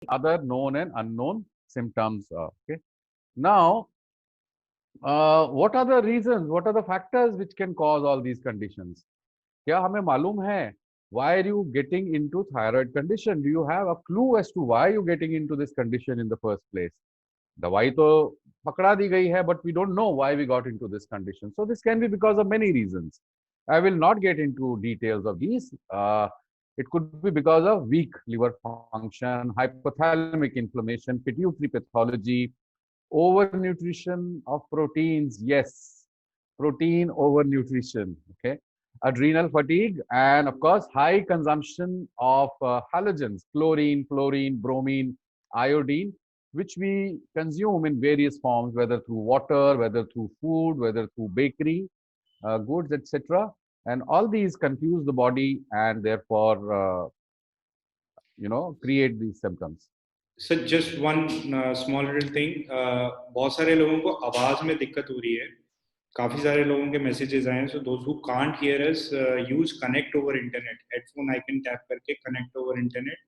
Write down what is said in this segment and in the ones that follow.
other known and unknown symptoms. Okay. Now, what are the reasons? What are the factors which can cause all these conditions? क्या हमें मालूम है? Why are you getting into thyroid condition? Do you have a clue as to why you getting into this condition in the first place? दवाई तो पकड़ा दी गई है, but we don't know why we got into this condition. So this can be because of many reasons. I will not get into details of these. It could be because of weak liver function, hypothalamic inflammation, pituitary pathology, overnutrition of proteins. Yes, protein overnutrition. Okay, adrenal fatigue, and of course high consumption of halogens, chlorine, fluorine, bromine, iodine, which we consume in various forms, whether through water, whether through food, whether through bakery goods, etc. And all these confuse the body and therefore create these symptoms. Sir just one small little thing, बहुत सारे लोगों को आवाज में दिक्कत हो रही है, काफी सारे लोगों के मैसेजेस आए हैं. So those who can't hear us, use connect over internet, headphone icon tap करके connect over internet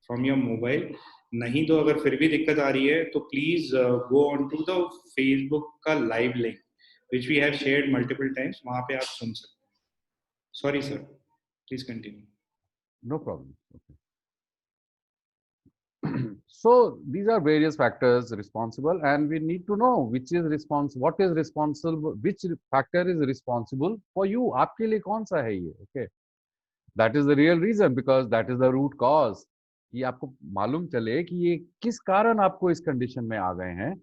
from your mobile. नहीं तो अगर फिर भी दिक्कत आ रही है तो please go on to the Facebook का live link which we have shared multiple times, वहां पे आप सुन सकते हैं. Sorry sir, please continue. No problem. Okay. So these are various factors responsible, and we need to know which is responsible, what is responsible, which factor is responsible for you. आपके लिए कौन सा है ये? Okay. That is the real reason, because that is the root cause. ये आपको मालूम चले कि ये किस कारण आपको इस कंडीशन में आ गए हैं,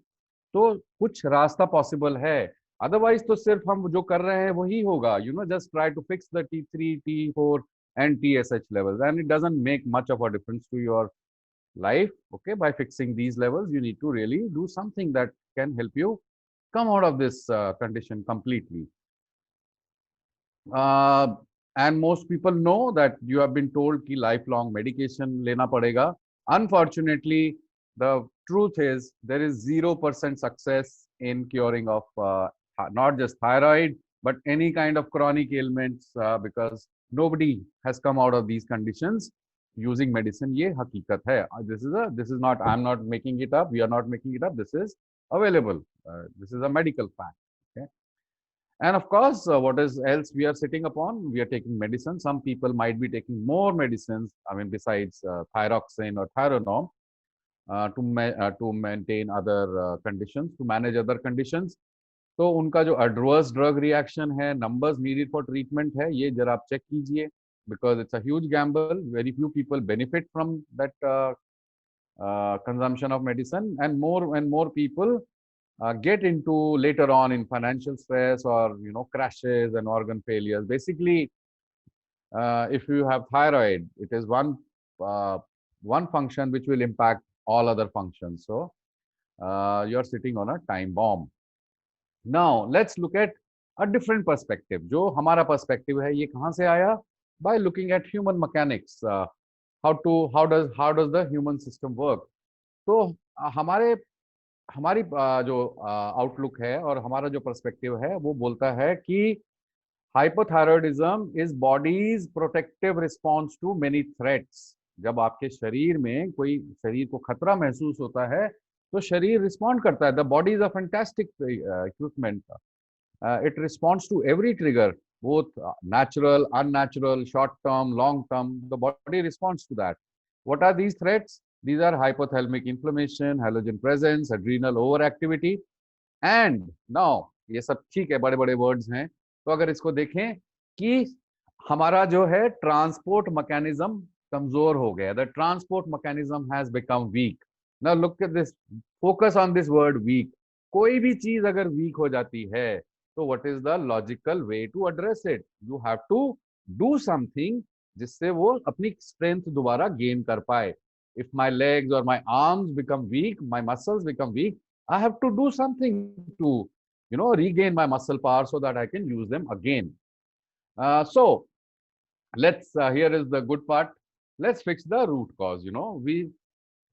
तो कुछ रास्ता पॉसिबल है. अदरवाइज तो सिर्फ हम जो कर रहे हैं वही होगा. Just try to fix the T3, T4 and TSH levels, and it doesn't make much of a difference to your life. Okay, by fixing these levels, you need to really do something that can help you come out of this condition completely. And most people know that you have been told कि lifelong medication लेना पड़ेगा. Unfortunately, the truth is there is 0% success in curing of not just thyroid but any kind of chronic ailments, because nobody has come out of these conditions using medicine. ये हकीकत है. This is not, I'm not making it up, we are not making it up, this is available. This is a medical fact. Okay. And of course, what is else we are sitting upon? We are taking medicine. Some people might be taking more medicines, I mean, besides thyroxine or Thyronorm, to maintain other conditions, to manage other conditions. तो उनका जो adverse drug reaction है, numbers needed for treatment है, ये जरा आप check कीजिए, because it's a huge gamble. Very few people benefit from that consumption of medicine, and more people get into later on in financial stress or crashes and organ failures. Basically, if you have thyroid, it is one function which will impact all other functions. So you're sitting on a time bomb. Now let's look at a different perspective. जो हमारा perspective है, ये कहाँ से आया? By looking at human mechanics. How does the human system work? तो हमारी जो आउटलुक है और हमारा जो पर्सपेक्टिव है वो बोलता है कि hypothyroidism is body's protective response to many threats. जब आपके शरीर में कोई शरीर को खतरा महसूस होता है तो शरीर रिस्पॉन्ड करता है. The body is a fantastic equipment. It responds to every trigger, both natural, unnatural, short term, long term. The body responds to that. What are these threats? These are hypothalamic inflammation, halogen presence, adrenal overactivity. And now ये सब ठीक है, बड़े बड़े words हैं. तो अगर इसको देखें कि हमारा जो है ट्रांसपोर्ट मैकेनिज्म कमजोर हो गया. The transport mechanism has become weak. Now look at this, focus on this word weak. कोई भी चीज अगर वीक हो जाती है तो what is the logical way to address it? You have to do something जिससे वो अपनी स्ट्रेंथ दोबारा गेन कर पाए. If my legs or my arms become weak, my muscles become weak, I have to do something to, regain my muscle power so that I can use them again. So here is the good part. Let's fix the root cause.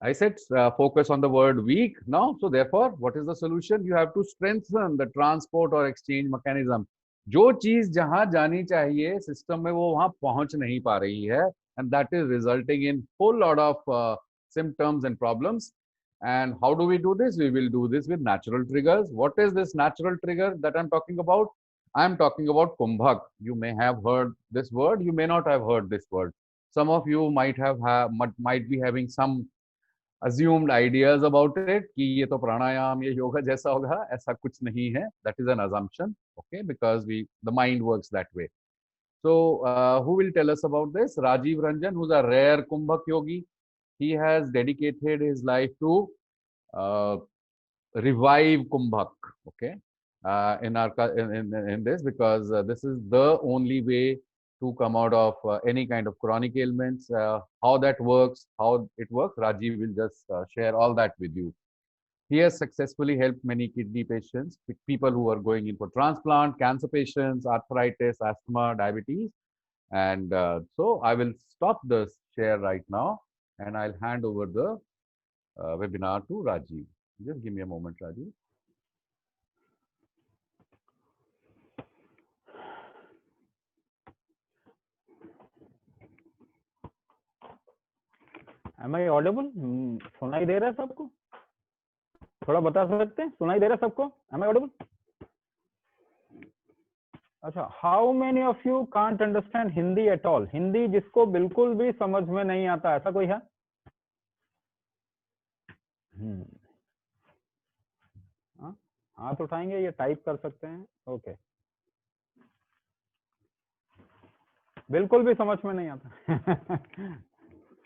I said focus on the word weak now. So therefore, what is the solution? You have to strengthen the transport or exchange mechanism. जो चीज जहां जानी चाहिए system में वो वहां पहुंच नहीं पा रही है, and that is resulting in full lot of symptoms and problems. And how do we do this? We will do this with natural triggers. What is this natural trigger that I'm talking about? I'm talking about kumbhak. You may have heard this word, you may not have heard this word. Some of you might might be having some assumed ideas about it कि ये तो प्राणायाम ये योगा जैसा होगा. ऐसा कुछ नहीं है. That is an assumption, okay, because the mind works that way. So who will tell us about this? Rajiv Ranjan, who's a rare kumbhak yogi. He has dedicated his life to revive kumbhak, okay, in this, because this is the only way to come out of any kind of chronic ailments. How that works, how it works, Rajiv will just share all that with you. He has successfully helped many kidney patients, people who are going in for transplant, cancer patients, arthritis, asthma, diabetes. And so I will stop the share right now and I'll hand over the webinar to Rajiv. Just give me a moment, Rajiv. Am I audible? सुनाई दे रहा है सबको? थोड़ा बता सकते हैं? सुनाई दे रहा है सबको? Am I audible? अच्छा, how many of you can't understand Hindi at all? Hindi जिसको बिल्कुल भी समझ में नहीं आता, ऐसा कोई है? हाथ उठाएंगे, ये टाइप कर सकते हैं. ओके, बिल्कुल भी समझ में नहीं आता.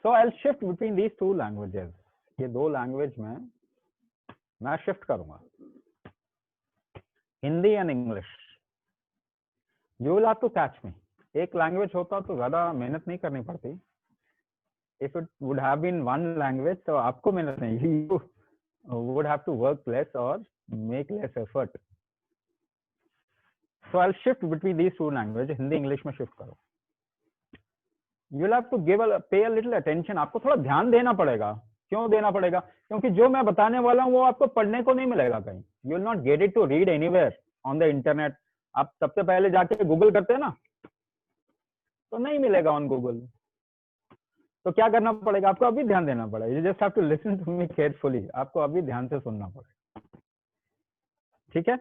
So I'll shift between these two languages. ये दो लैंग्वेज में मैं शिफ्ट करूंगा, Hindi and English. You will have to catch me. एक लैंग्वेज होता तो ज्यादा मेहनत नहीं करनी पड़ती. If it would have been one language तो आपको मेहनत नहीं, you would have to work less और make less effort. So I will shift between these two language. Hindi English में शिफ्ट करो. You will have to pay a little attention. आपको थोड़ा ध्यान देना पड़ेगा. क्यों देना पड़ेगा? क्योंकि जो मैं बताने वाला हूँ वो आपको पढ़ने को नहीं मिलेगा कहीं. You will not get it to read anywhere on the internet. आप सबसे पहले जाके गूगल करते हैं ना, तो नहीं मिलेगा ऑन गूगल. तो क्या करना पड़ेगा? आपको अभी ध्यान देना पड़ेगा. You just have to listen to me carefully. आपको अभी ध्यान से सुनना पड़ेगा. ठीक है?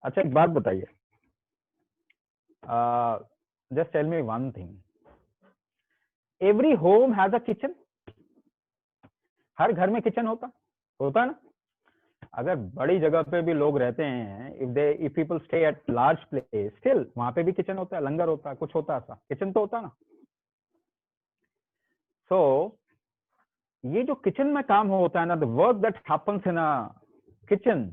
अच्छा, एक बात बताइए. Just tell me one thing. Every home has a kitchen. हर घर में किचन होता है ना. अगर बड़ी जगह पे भी लोग रहते हैं, if people stay at large place, still वहां पे भी किचन होता है, लंगर होता है, कुछ होता है, ऐसा किचन तो होता है ना. सो ये जो किचन में काम होता है ना, the work that happens in a kitchen,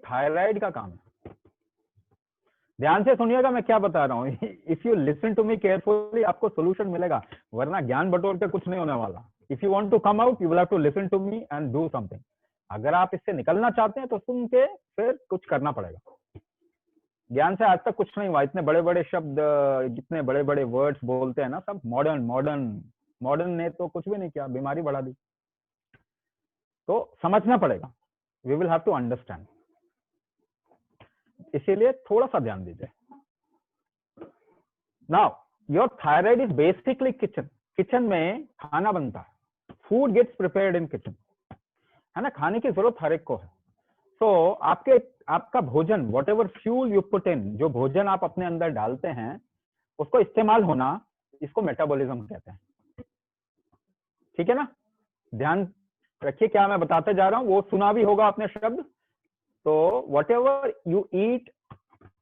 thyroid का काम है. ध्यान से सुनिएगा मैं क्या बता रहा हूँ. If you listen to me carefully आपको सोल्यूशन मिलेगा, वरना ज्ञान बटोर के कुछ नहीं होने वाला. If you want to come out, you will have to listen to me and do something. अगर आप इससे निकलना चाहते हैं तो सुन के फिर कुछ करना पड़ेगा. ज्ञान से आज तक कुछ नहीं हुआ. इतने बड़े बड़े शब्द, जितने बड़े बड़े वर्ड्स बोलते हैं ना, सब मॉडर्न मॉडर्न मॉडर्न ने तो कुछ भी नहीं किया, बीमारी बढ़ा दी. तो समझना पड़ेगा. We will have to understand. इसीलिए थोड़ा सा ध्यान दीजिए. Now your thyroid is basically kitchen. Kitchen में खाना बनता है. Food gets prepared in kitchen, है ना. खाने की जरूरत हर एक को है. सो आपका भोजन, what ever fuel you put in, जो भोजन आप अपने अंदर डालते हैं उसको इस्तेमाल होना, इसको मेटाबॉलिज्म कहते हैं. ठीक है ना. ध्यान रखिए क्या मैं बताते जा रहा हूं, वो सुना भी होगा आपने शब्द. तो whatever you eat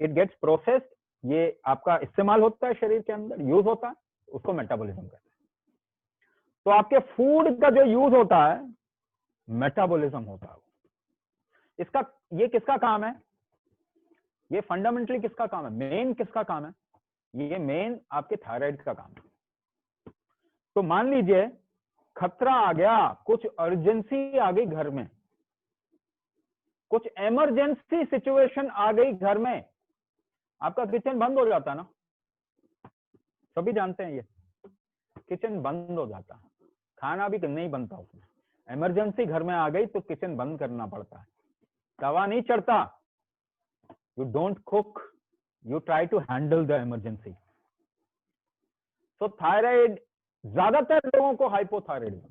it gets processed. ये आपका इस्तेमाल होता है, शरीर के अंदर यूज होता है, उसको मेटाबॉलिज्म कहते हैं. तो आपके फूड का जो यूज होता है मेटाबॉलिज्म होता है. ये किसका काम है? ये फंडामेंटली किसका काम है? मेन किसका काम है? ये मेन आपके थायराइड का काम है. तो मान लीजिए खतरा आ गया, कुछ अर्जेंसी आ गई घर में, कुछ इमरजेंसी सिचुएशन आ गई घर में, आपका किचन बंद हो जाता ना. सभी जानते हैं ये. किचन बंद हो जाता, खाना भी नहीं बनता उसमें. इमरजेंसी घर में आ गई तो किचन बंद करना पड़ता है. तवा नहीं चढ़ता. You don't cook, you try to handle the emergency. So thyroid ज्यादातर लोगों को हाइपोथायराइडिज्म,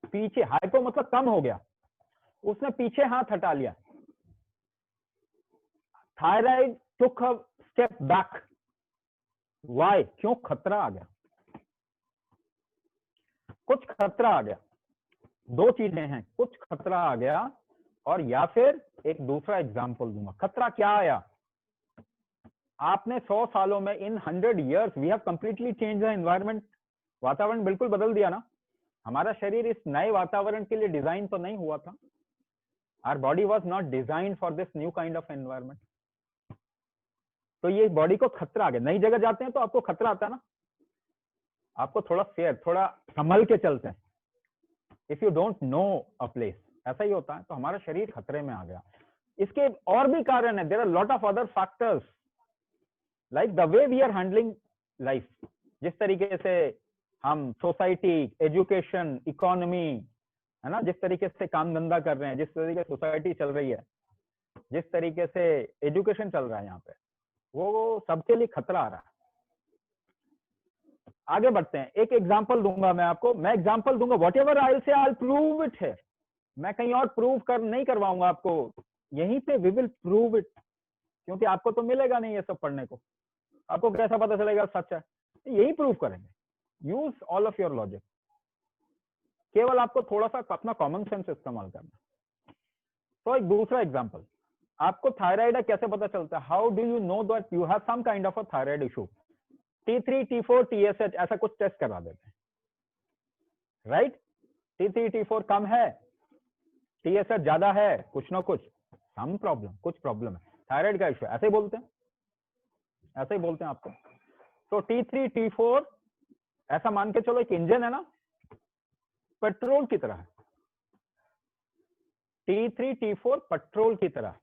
पीछे हाइपो मतलब कम हो गया, उसने पीछे हाथ हटा लिया, thyroid took a step back. Why? क्यों? खतरा आ गया, कुछ खतरा आ गया। दो चीजें हैं, कुछ खतरा आ गया और या फिर एक दूसरा एग्जांपल दूंगा। खतरा क्या आया? आपने 100 सालों में, in 100 years we have completely change the environment, वातावरण बिल्कुल बदल दिया ना। हमारा शरीर इस नए वातावरण के लिए डिजाइन तो नहीं हुआ था। Our body was not designed for this new kind of environment. तो ये बॉडी को खतरा आ गया। नई जगह जाते हैं तो आपको खतरा आता है ना, आपको थोड़ा फेयर, थोड़ा संभल के चलते हैं। If you don't no a place, ऐसा ही होता है। तो हमारा शरीर खतरे में आ गया। इसके और भी कारण है, there are lot of other factors like the way we are handling life, जिस तरीके से हम सोसाइटी, एजुकेशन, इकोनॉमी, है ना, जिस तरीके से काम धंधा कर रहे हैं, जिस तरीके से सोसाइटी चल रही है, जिस तरीके से एजुकेशन चल रहा है यहाँ पे, वो सबके लिए खतरा आ रहा है। आगे बढ़ते हैं। एक एग्जांपल दूंगा मैं आपको, मैं एग्जांपल दूंगा, वॉट एवर आई से आई प्रूव इट है। मैं कहीं और प्रूव कर नहीं करवाऊंगा आपको, यहीं पे वी विल प्रूव इट, क्योंकि आपको तो मिलेगा नहीं ये सब पढ़ने को, आपको कैसा पता चलेगा सच है? यही प्रूव करेंगे। Use all of your logic, केवल आपको थोड़ा सा अपना कॉमन सेंस इस्तेमाल करना। तो एक दूसरा एग्जांपल, आपको थायराइड है कैसे पता चलता है? How do you know that you have some kind of a thyroid issue? T3, T4, TSH ऐसा कुछ टेस्ट करवा देते हैं, राइट? T3, T4 कम है, TSH ज्यादा है, कुछ ना कुछ सम प्रॉब्लम, कुछ प्रॉब्लम है, थायराइड का इशू, ऐसे ही बोलते हैं, ऐसे ही बोलते हैं आपको। तो T3, T4 ऐसा मान के चलो एक इंजन है ना, पेट्रोल की तरह है। T3, T4 पेट्रोल की तरह,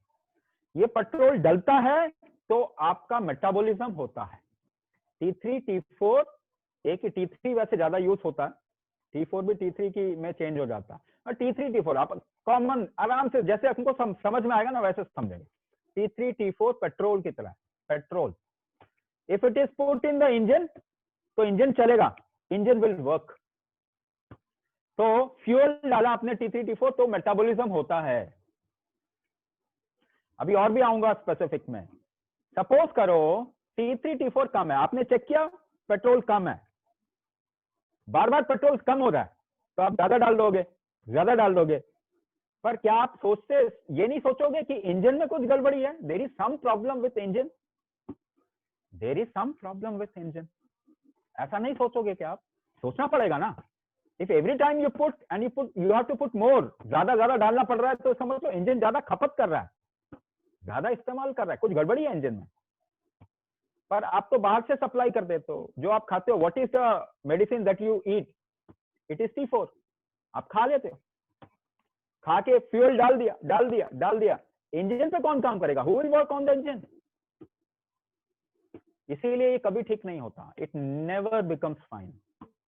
ये पेट्रोल डलता है तो आपका मेटाबॉलिज्म होता है। T3, T4, एक ही T3 वैसे ज्यादा यूज होता है, T4 भी T3 की में चेंज हो जाता है, और T3, T4 आप कॉमन आराम से जैसे आपको समझ में आएगा ना वैसे समझेंगे। T3, T4 पेट्रोल की तरह, petrol. If it is put in the engine तो इंजन चलेगा, इंजन विल वर्क। तो फ्यूल डाला आपने T3, T4 तो मेटाबॉलिज्म होता है। अभी और भी आऊंगा स्पेसिफिक में। सपोज करो T3, T4 कम है, आपने चेक किया पेट्रोल कम है, बार बार पेट्रोल कम हो रहा है, तो आप ज्यादा डाल दोगे, ज्यादा डाल दोगे। पर क्या आप सोचते, ये नहीं सोचोगे कि इंजन में कुछ गड़बड़ी है? There is some problem with engine, there is some problem with engine, ऐसा नहीं सोचोगे क्या? आप सोचना पड़ेगा ना। If every time you put and you have to put more, ज्यादा ज्यादा डालना पड़ रहा है, तो समझ लो इंजन ज्यादा खपत कर रहा है, ज्यादा इस्तेमाल कर रहा है, कुछ गड़बड़ी है इंजन में। पर आप तो बाहर से सप्लाई कर देते हो, जो आप खाते हो, what is the medicine that you eat? It is T4, आप खा लेते हो, खा के फ्यूल डाल दिया, डाल दिया, डाल दिया, इंजन पे कौन काम करेगा? Who will work on the engine? इसीलिए ये कभी ठीक नहीं होता, इट नेवर बिकम्स फाइन।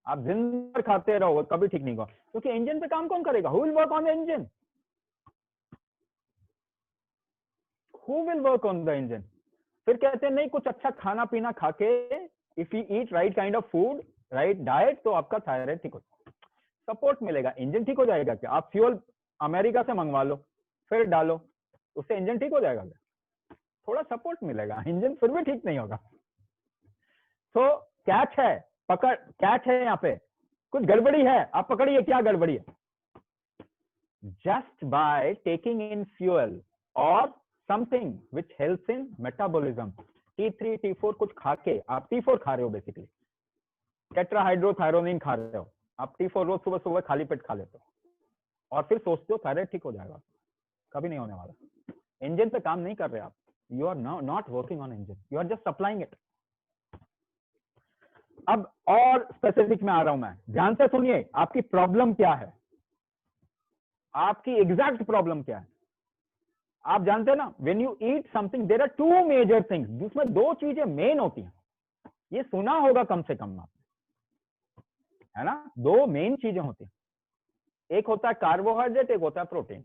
आप दिन भर खाते रहो, कभी ठीक नहीं होगा, क्योंकि इंजन पे काम कौन करेगा? Who will work on the engine? Who will work on the engine? फिर कहते हैं नहीं, कुछ अच्छा खाना पीना खा के, if you eat right kind of food, right diet, तो आपका थायराइड ठीक हो, सपोर्ट मिलेगा, इंजन ठीक हो जाएगा। क्या आप फ्यूल अमेरिका से मंगवा लो, फिर डालो, उससे इंजन ठीक हो जाएगा क्या? थोड़ा सपोर्ट मिलेगा, इंजन फिर भी ठीक नहीं होगा। तो कैच है, पकड़, कैच है यहाँ पे, कुछ गड़बड़ी है, आप पकड़िए क्या गड़बड़ी है। Just by taking in fuel और something which helps in metabolism, T3, T4 कुछ खा के, आप T4 खा रहे हो, बेसिकली टेट्राहाइड्रोथायरोनिन खा रहे हो, आप T4 रोज सुबह सुबह खाली पेट खा लेते हो, और फिर सोचते हो थायराइड ठीक हो जाएगा, कभी नहीं होने वाला। इंजन पे काम नहीं कर रहे आप, you are not working on engine, you are just supplying it. अब और स्पेसिफिक में आ रहा हूं मैं, ध्यान से सुनिए, आपकी प्रॉब्लम क्या है, आपकी एग्जैक्ट प्रॉब्लम क्या है। आप जानते हैं ना, when you eat something there are two major things, जिसमें दो चीजें मेन होती हैं, ये सुना होगा कम से कम आपने, है ना? दो मेन चीजें होती हैं, एक होता है कार्बोहाइड्रेट, एक होता है प्रोटीन,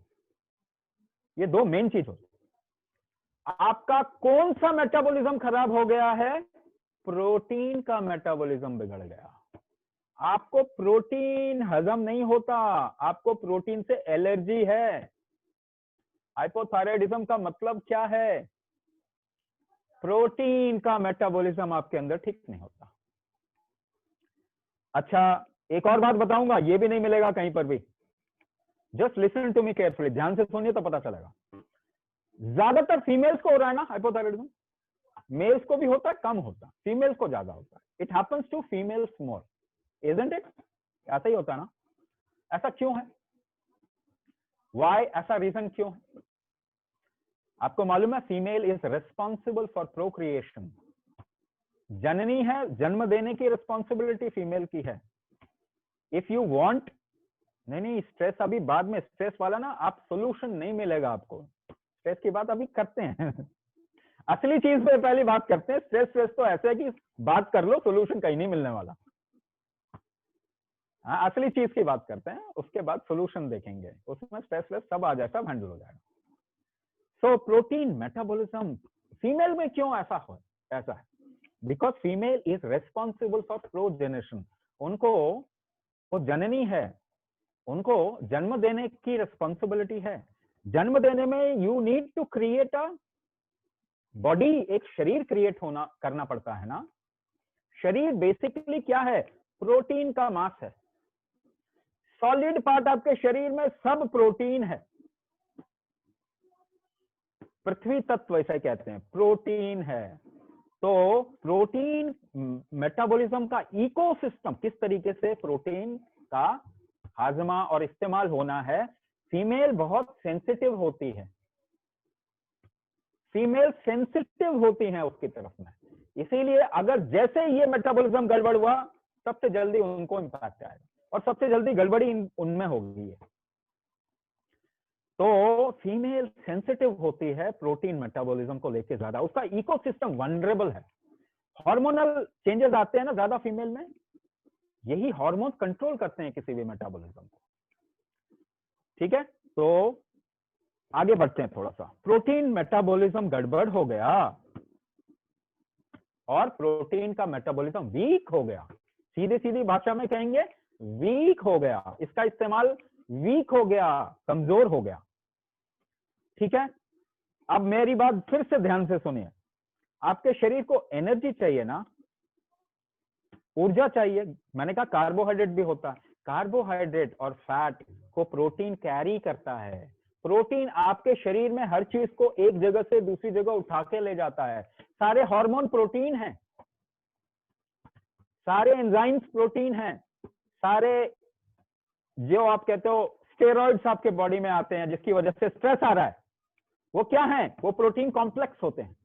ये दो मेन चीज होती है। आपका कौन सा मेटाबॉलिज्म खराब हो गया है? प्रोटीन का मेटाबॉलिज्म बिगड़ गया। आपको प्रोटीन हजम नहीं होता, आपको प्रोटीन से एलर्जी है। हाइपोथायराइडिज्म का मतलब क्या है? प्रोटीन का मेटाबॉलिज्म आपके अंदर ठीक नहीं होता। अच्छा, एक और बात बताऊंगा, ये भी नहीं मिलेगा कहीं पर भी। Just listen to me carefully, ध्यान से सुनिए तो पता चलेगा। ज्यादातर फीमेल्स को हो रहा है ना हाइपोथायराइडिज्म, मेल्स को भी होता है, कम होता है, फीमेल्स को ज्यादा होता है। It happens to females more, isn't it? ऐसा ही होता है ना? ऐसा क्यों है? व्हाई? ऐसा रीजन क्यों है? आपको मालूम है female is responsible for procreation, जननी है, जन्म देने की रिस्पॉन्सिबिलिटी फीमेल की है। इफ यू वांट, नहीं स्ट्रेस अभी बाद में, स्ट्रेस वाला ना आप सोल्यूशन नहीं मिलेगा आपको, स्ट्रेस की बात अभी करते हैं असली चीज पे पहले बात करते हैं। स्ट्रेस तो ऐसे है कि बात कर लो, सोल्यूशन कहीं नहीं मिलने वाला। हाँ, असली चीज की बात करते हैं, उसके बाद सोल्यूशन देखेंगे, उसमें स्ट्रेस सब आ जाए, सब हैंडल हो जाएगा। सो प्रोटीन मेटाबॉलिज्म फीमेल में क्यों ऐसा है? Because female is responsible for progenation. उनको, वो जननी है, उनको जन्म देने की रिस्पॉन्सिबिलिटी है। जन्म देने में you need to create a body, एक शरीर क्रिएट करना पड़ता है ना। शरीर बेसिकली क्या है? प्रोटीन का मास है। सॉलिड पार्ट आपके शरीर में सब प्रोटीन है। पृथ्वी तत्व ऐसा कहते हैं, प्रोटीन है। तो प्रोटीन मेटाबॉलिज्म का इकोसिस्टम, किस तरीके से प्रोटीन का हाजमा और इस्तेमाल होना है, फीमेल बहुत सेंसिटिव होती है। फीमेल सेंसिटिव होती हैं उसकी तरफ में, इसीलिए अगर जैसे ये मेटाबॉलिज्म गड़बड़ हुआ, सबसे जल्दी उनको इंपैक्ट आएगा और सबसे जल्दी गड़बड़ी उनमें होगी है। तो फीमेल सेंसिटिव होती है प्रोटीन मेटाबॉलिज्म को लेके ज्यादा, उसका इकोसिस्टम वनरेबल है। हार्मोनल चेंजेस आते हैं ना ज्यादा फीमेल में, यही हार्मोन कंट्रोल करते हैं किसी भी मेटाबॉलिज्म को। ठीक है, तो आगे बढ़ते हैं थोड़ा सा। प्रोटीन मेटाबॉलिज्म गड़बड़ हो गया और प्रोटीन का मेटाबॉलिज्म वीक हो गया, सीधी सीधी भाषा में कहेंगे वीक हो गया, इसका इस्तेमाल वीक हो गया, कमजोर हो गया। ठीक है, अब मेरी बात फिर से ध्यान से सुनिए। आपके शरीर को एनर्जी चाहिए ना, ऊर्जा चाहिए। मैंने कहा कार्बोहाइड्रेट भी होता है, कार्बोहाइड्रेट और फैट को प्रोटीन कैरी करता है। प्रोटीन आपके शरीर में हर चीज को एक जगह से दूसरी जगह उठा के ले जाता है। सारे हार्मोन प्रोटीन हैं, सारे एंजाइम्स प्रोटीन हैं, सारे जो आप कहते हो स्टेरॉइड्स आपके बॉडी में आते हैं जिसकी वजह से स्ट्रेस आ रहा है, वो क्या है? वो प्रोटीन कॉम्प्लेक्स होते हैं।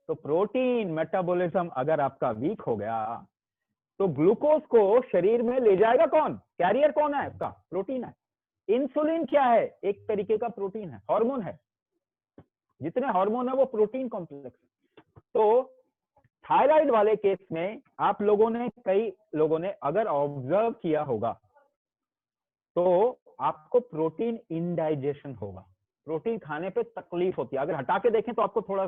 तो प्रोटीन मेटाबॉलिज्म अगर आपका वीक हो गया तो ग्लूकोज को शरीर में ले जाएगा कौन? कैरियर कौन है इसका? प्रोटीन है। इंसुलिन क्या है? एक तरीके का प्रोटीन है, हार्मोन है। जितने हार्मोन है वो प्रोटीन कॉम्प्लेक्स है। तो थायराइड वाले केस में आप लोगों ने, कई लोगों ने अगर ऑब्जर्व किया होगा तो आपको प्रोटीन इनडाइजेशन होगा, प्रोटीन खाने पे तकलीफ होती है। अगर हटा के देखें तो आपको थोड़ा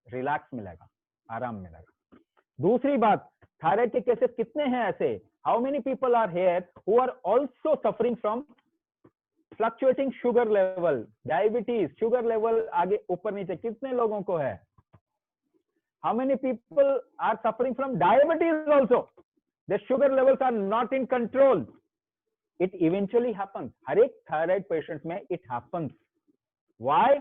रिलैक्स मिलेगा, आराम मिलेगा। दूसरी बात, थायराइड के केसेस कितने हैं ऐसे? How many people are here who are also suffering from fluctuating sugar level, diabetes, sugar level आगे ऊपर नीचे कितने लोगों को है? How many people are suffering from diabetes also? The sugar levels are not in control. It eventually happens, हर एक thyroid patient में it happens. Why?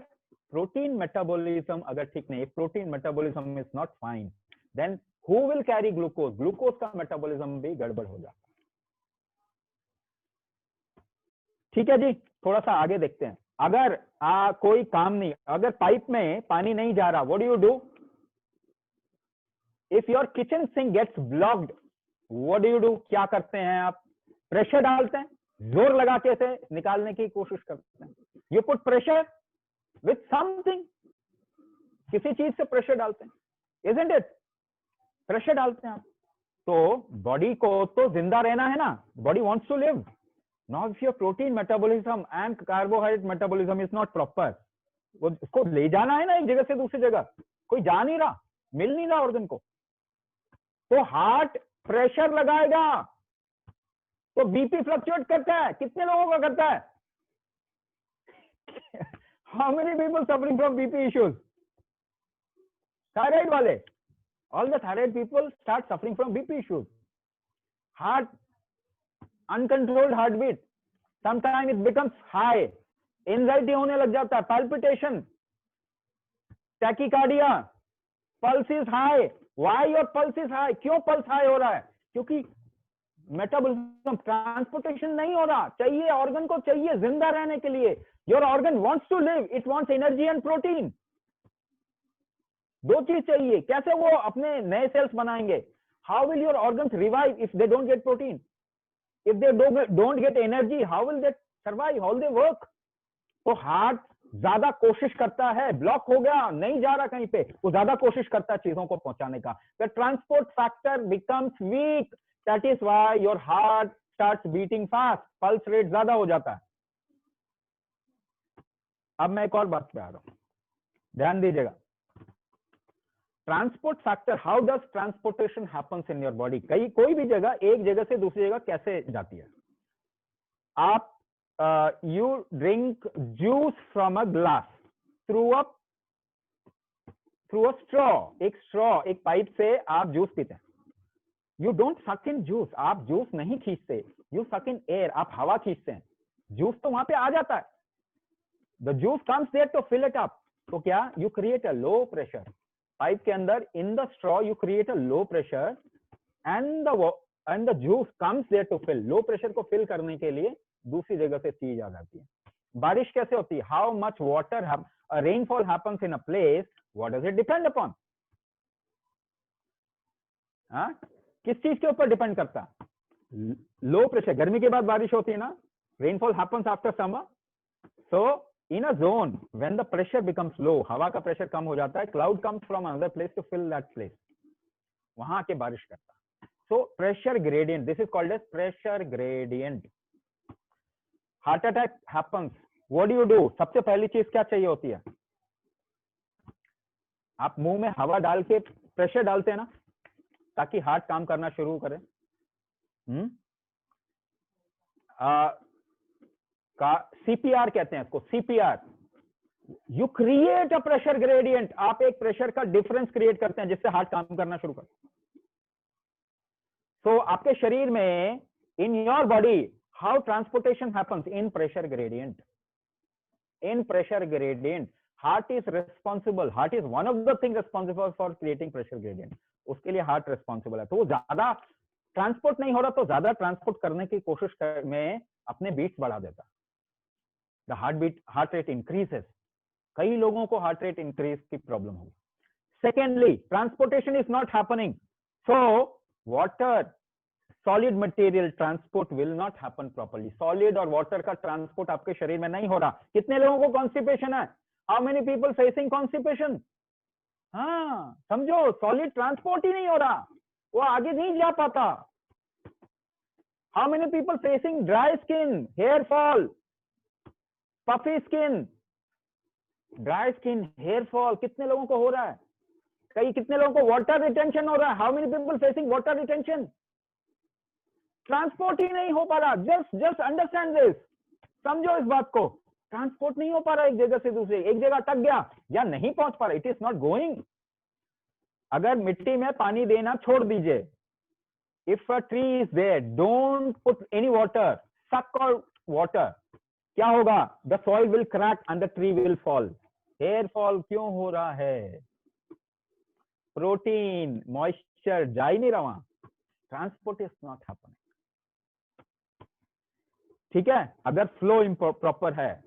Protein metabolism अगर ठीक नहीं, protein metabolism is not fine, then who will carry glucose? Glucose का metabolism भी गड़बड़ हो जाता है। ठीक है जी, थोड़ा सा आगे देखते हैं। अगर कोई काम नहीं, अगर पाइप में पानी नहीं जा रहा, what do you do? If your kitchen sink gets blocked, what do you do? क्या करते हैं आप? प्रेशर डालते हैं, जोर लगा के इसे निकालने की कोशिश करते हैं। You put pressure with something, किसी चीज से प्रेशर डालते हैं, इजंट इट? प्रेशर डालते हैं आप। तो बॉडी को तो जिंदा रहना है ना, body wants to live. Now if your protein metabolism and carbohydrate metabolism is not proper, वो उसको ले जाना है ना एक जगह से दूसरी जगह, कोई जा नहीं रहा, मिल नहीं रहा ऑर्गन को, तो हार्ट प्रेशर लगाएगा, तो बीपी फ्लक्चुएट करता है, कितने लोगों का करता है? How many people suffering from BP issues? Thyroid वाले, all the thyroid people start suffering from BP issues. Heart, uncontrolled heartbeat, sometimes it becomes high, anxiety होने लग जाता है, palpitation, tachycardia, pulse is high. Why your pulse is high? क्यों pulse high हो रहा है? क्योंकि मेटाबॉलिज्म, ट्रांसपोर्टेशन नहीं हो रहा। चाहिए, ऑर्गन को चाहिए जिंदा रहने के लिए। Your organ wants to live, it wants energy and protein. दो चीज चाहिए। कैसे वो अपने नए सेल्स बनाएंगे? How will your organs revive if they don't get protein? If they don't get energy, how will they survive? How will they work? तो heart ज्यादा कोशिश करता है, ब्लॉक हो गया, नहीं जा रहा कहीं पे, वो ज्यादा कोशिश करता है चीजों को पहुंचाने का। The transport factor becomes week, that is why your heart starts beating fast, pulse rate ज्यादा हो जाता है। अब मैं एक और बात पे आ रहा हूं, ध्यान दीजिएगा। Transport factor, how does transportation happens in your body? कोई भी जगह, एक जगह से दूसरी जगह कैसे जाती है? आप you drink juice from a glass through a straw, एक पाइप से आप जूस पीते हैं। You don't suck in juice, आप जूस नहीं खींचते, you suck in air, आप हवा खींचते हैं। जूस तो वहां पे आ जाता है, the juice comes there to fill it up। तो क्या? You create a low pressure, pipe के अंदर in the straw you create a low pressure and the juice comes there to fill, low pressure को fill करने के लिए दूसरी जगह से चीज आ जाती है। बारिश कैसे होती है? How much water rainfall happens in a place, what does it depend upon? किस चीज के ऊपर डिपेंड करता? Low pressure. गर्मी के बाद बारिश होती है ना, rainfall happens after summer. So in a zone when the pressure becomes low, हवा का प्रेशर कम हो जाता है, cloud comes from another place to fill that place, वहां के बारिश करता है। So pressure gradient, this is called as pressure gradient. Heart attack happens, what do you do? सबसे पहली चीज क्या चाहिए होती है? आप मुंह में हवा डाल के प्रेशर डालते हैं ना, ताकि हार्ट काम करना शुरू करे। सीपीआर कहते हैं इसको, CPR. You create a pressure gradient, आप एक प्रेशर का डिफरेंस क्रिएट करते हैं जिससे हार्ट काम करना शुरू करे। तो आपके शरीर में, in your body, how transportation happens in pressure gradient? In pressure gradient, heart is responsible, heart is one of the things responsible for creating pressure gradient। उसके लिए heart responsible है। तो वो ज्यादा ट्रांसपोर्ट नहीं हो रहा, तो ज्यादा ट्रांसपोर्ट करने की कोशिश में अपने बीट्स बढ़ा देता। The heart rate increases. कई लोगों को हार्ट रेट इंक्रीज की प्रॉब्लम होगी। Secondly, transportation is not happening, so water solid material transport will not happen properly. Solid और वाटर का ट्रांसपोर्ट आपके शरीर में नहीं हो रहा। कितने लोगों को कॉन्स्टिपेशन है? How many people facing constipation? हाँ, समझो, सॉलिड ट्रांसपोर्ट ही नहीं हो रहा, वो आगे नहीं जा पाता। How many people facing dry skin, hair fall, puffy skin? Dry skin, hair fall कितने लोगों को हो रहा है? कितने लोगों को वाटर रिटेंशन हो रहा है? How many people facing water retention? Transport ही नहीं हो पा रहा। जस्ट अंडरस्टैंड दिस, समझो इस बात को। ट्रांसपोर्ट नहीं हो पा रहा एक जगह से दूसरे, एक जगह अटक गया या नहीं पहुंच पा रहा, इट इज नॉट गोइंग। अगर मिट्टी में पानी देना छोड़ दीजिए, if a tree is there, don't put any water, suck और वाटर, क्या होगा? The soil will crack and the tree will fall. Hair fall क्यों हो रहा है? प्रोटीन, मॉइस्चर जा ही नहीं रहा वहां, ट्रांसपोर्ट इज नॉट हैपनिंग। ठीक है? अगर फ्लो इम्प्रॉपर है,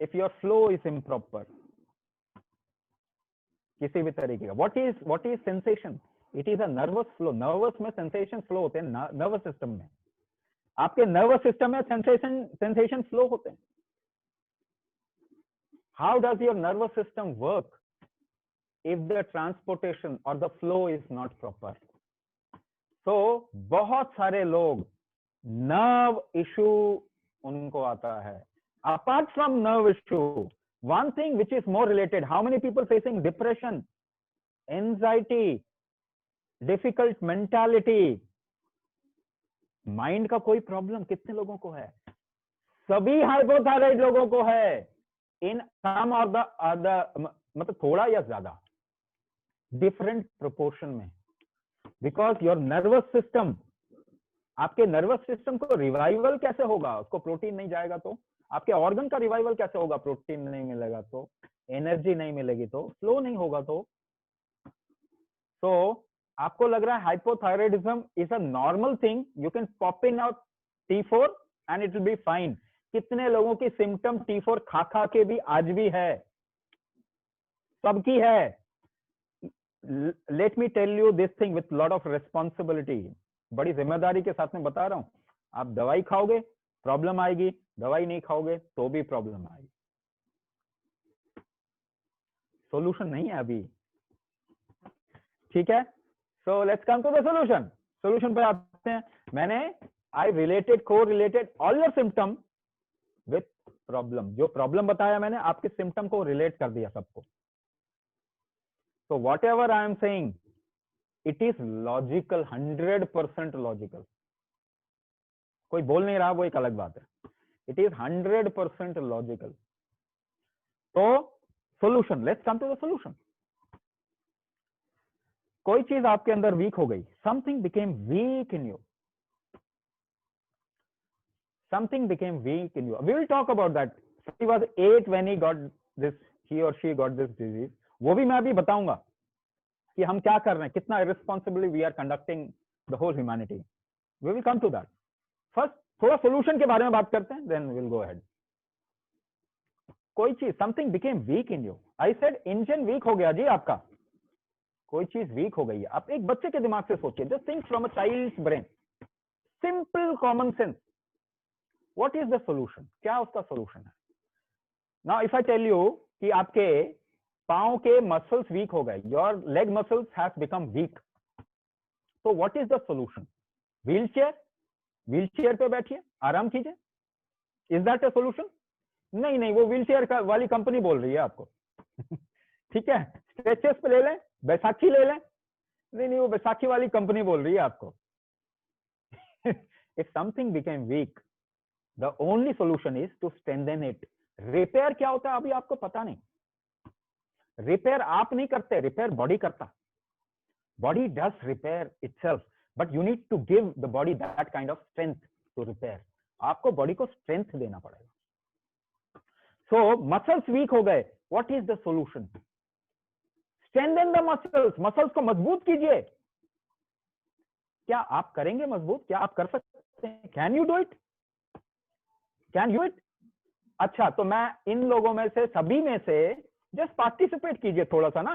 if your flow is improper किसी भी तरीके का, what is sensation? It is a nervous flow. Nervous में सेंसेशन फ्लो होते हैं, नर्वस सिस्टम में। आपके नर्वस सिस्टम में सेंसेशन फ्लो होते हैं। How does your nervous system work if the transportation और the flow is not proper? तो बहुत सारे लोग नर्व इशू उनको आता है। Apart from nerve issue, one thing which is more related, how many people facing depression, anxiety, difficult mentality, mind का कोई प्रॉब्लम कितने लोगों को है? सभी हाइपोथायराइड लोगों को है, इन सम और द मतलब थोड़ा या ज्यादा, डिफरेंट प्रोपोर्शन में, बिकॉज योर नर्वस सिस्टम, आपके नर्वस सिस्टम को रिवाइवल कैसे होगा? उसको प्रोटीन नहीं जाएगा तो। आपके ऑर्गन का रिवाइवल कैसे होगा? प्रोटीन नहीं मिलेगा तो, एनर्जी नहीं मिलेगी तो, फ्लो नहीं होगा तो। तो आपको लग रहा है hypothyroidism is a normal thing, you can pop in out T4 and it will be fine. कितने लोगों की सिम्टम T4 खा खा के भी आज भी है? सबकी है। Let me tell you this thing with lot of responsibility, बड़ी जिम्मेदारी के साथ में बता रहा हूं। आप दवाई खाओगे प्रॉब्लम आएगी, दवाई नहीं खाओगे तो भी प्रॉब्लम आएगी। सॉल्यूशन नहीं है अभी, ठीक है? So let's come to the solution. Solution पे आते हैं। मैंने आई रिलेटेड को related all your symptom with problem. जो प्रॉब्लम बताया मैंने आपके सिम्टम को रिलेट कर दिया सबको। So whatever I am saying, it is logical, 100% logical. कोई बोल नहीं रहा वो एक अलग बात है। It is 100% logical. तो solution, let's come to the solution. कोई चीज आपके अंदर वीक हो गई, something became weak in you. Something became weak in you. We will talk about that. He was 8 when he got this, he or she got this disease. वो भी मैं अभी बताऊंगा कि हम क्या कर रहे हैं, कितना irresponsibly we are conducting the whole humanity. We will come to that. First, थोड़ा solution के बारे में बात करते हैं, then we'll go ahead. कोई चीज something became weak in you. I said engine weak हो गया जी आपका। कोई चीज weak हो गई है। आप एक बच्चे के दिमाग से सोचिए, just think from a child's brain. Simple common sense. What is the solution? क्या उसका solution है? Now if I tell you कि आपके पांव के मसल्स वीक हो गए, your leg muscles have become weak, तो what is the solution? Wheelchair, wheelchair पे बैठिए, आराम कीजिए। Is that a solution? नहीं नहीं, वो व्हीलचेयर वाली कंपनी बोल रही है आपको। ठीक है, स्ट्रेचेस पे ले लें, बैसाखी ले लें। नहीं नहीं, वो बैसाखी वाली कंपनी बोल रही है आपको। If something became weak, the only solution is to strengthen it. Repair क्या होता है अभी आपको पता नहीं। रिपेयर आप नहीं करते, रिपेयर बॉडी करता। Body does repair itself, but you need to give the body that kind of strength to repair. आपको बॉडी को स्ट्रेंथ देना पड़ेगा। सो मसल्स वीक हो गए, what is the solution? Strengthen the muscles. Muscles को मजबूत कीजिए। क्या आप करेंगे मजबूत? क्या आप कर सकते हैं? Can you do it? Can you it? अच्छा, तो मैं इन लोगों में से, सभी में से जस्ट पार्टिसिपेट कीजिए थोड़ा सा ना।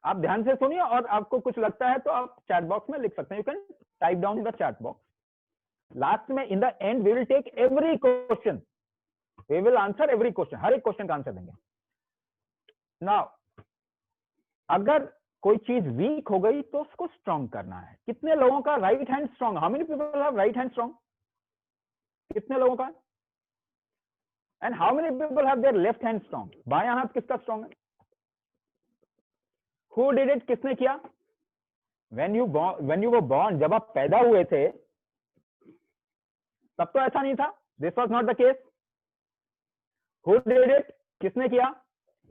आप ध्यान से सुनिए, और आपको कुछ लगता है तो आप चैट बॉक्स में लिख सकते हैं। You can type down in the chat box. Last में in the end we will take every question, we will answer every question. हर एक क्वेश्चन का आंसर देंगे। नाउ अगर कोई चीज वीक हो गई तो उसको स्ट्रॉन्ग करना है। कितने लोगों का right hand strong? How many people have right hand strong? कितने लोगों का? And how many people have their left hand strong? बायां हाथ किसका स्ट्रॉन्ग है? Who did it? किसने किया? When you were born, जब आप पैदा हुए थे तब तो ऐसा नहीं था। This was not the case. Who did it? किसने किया?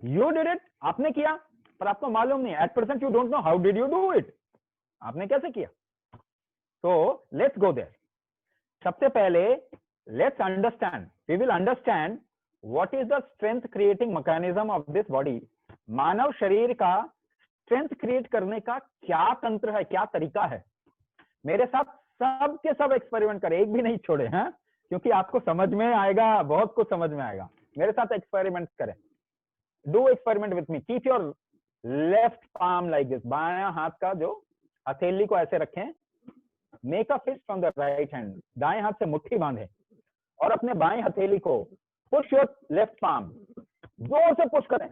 You did it. आपने किया, पर आपको मालूम नहीं। At present you don't know how did you do it. आपने कैसे किया? So let's go there. सबसे पहले let's understand. We will understand what is the strength creating mechanism of this body. मानव शरीर का स्ट्रेंथ क्रिएट करने का क्या तंत्र है, क्या तरीका है। मेरे साथ सब के सब एक्सपेरिमेंट करें, एक भी नहीं छोड़े हैं, क्योंकि आपको समझ में आएगा, बहुत कुछ समझ में आएगा। मेरे साथ एक्सपेरिमेंट करें। Do experiment with me. Keep your left palm like this. बायां हाथ का जो हथेली को ऐसे रखें। Make a fist from the right hand. दाएं हाथ से मुट्ठी बांधे और अपने बाएं हथेली को पुश योर लेफ्ट पाम, जोर से पुश करें,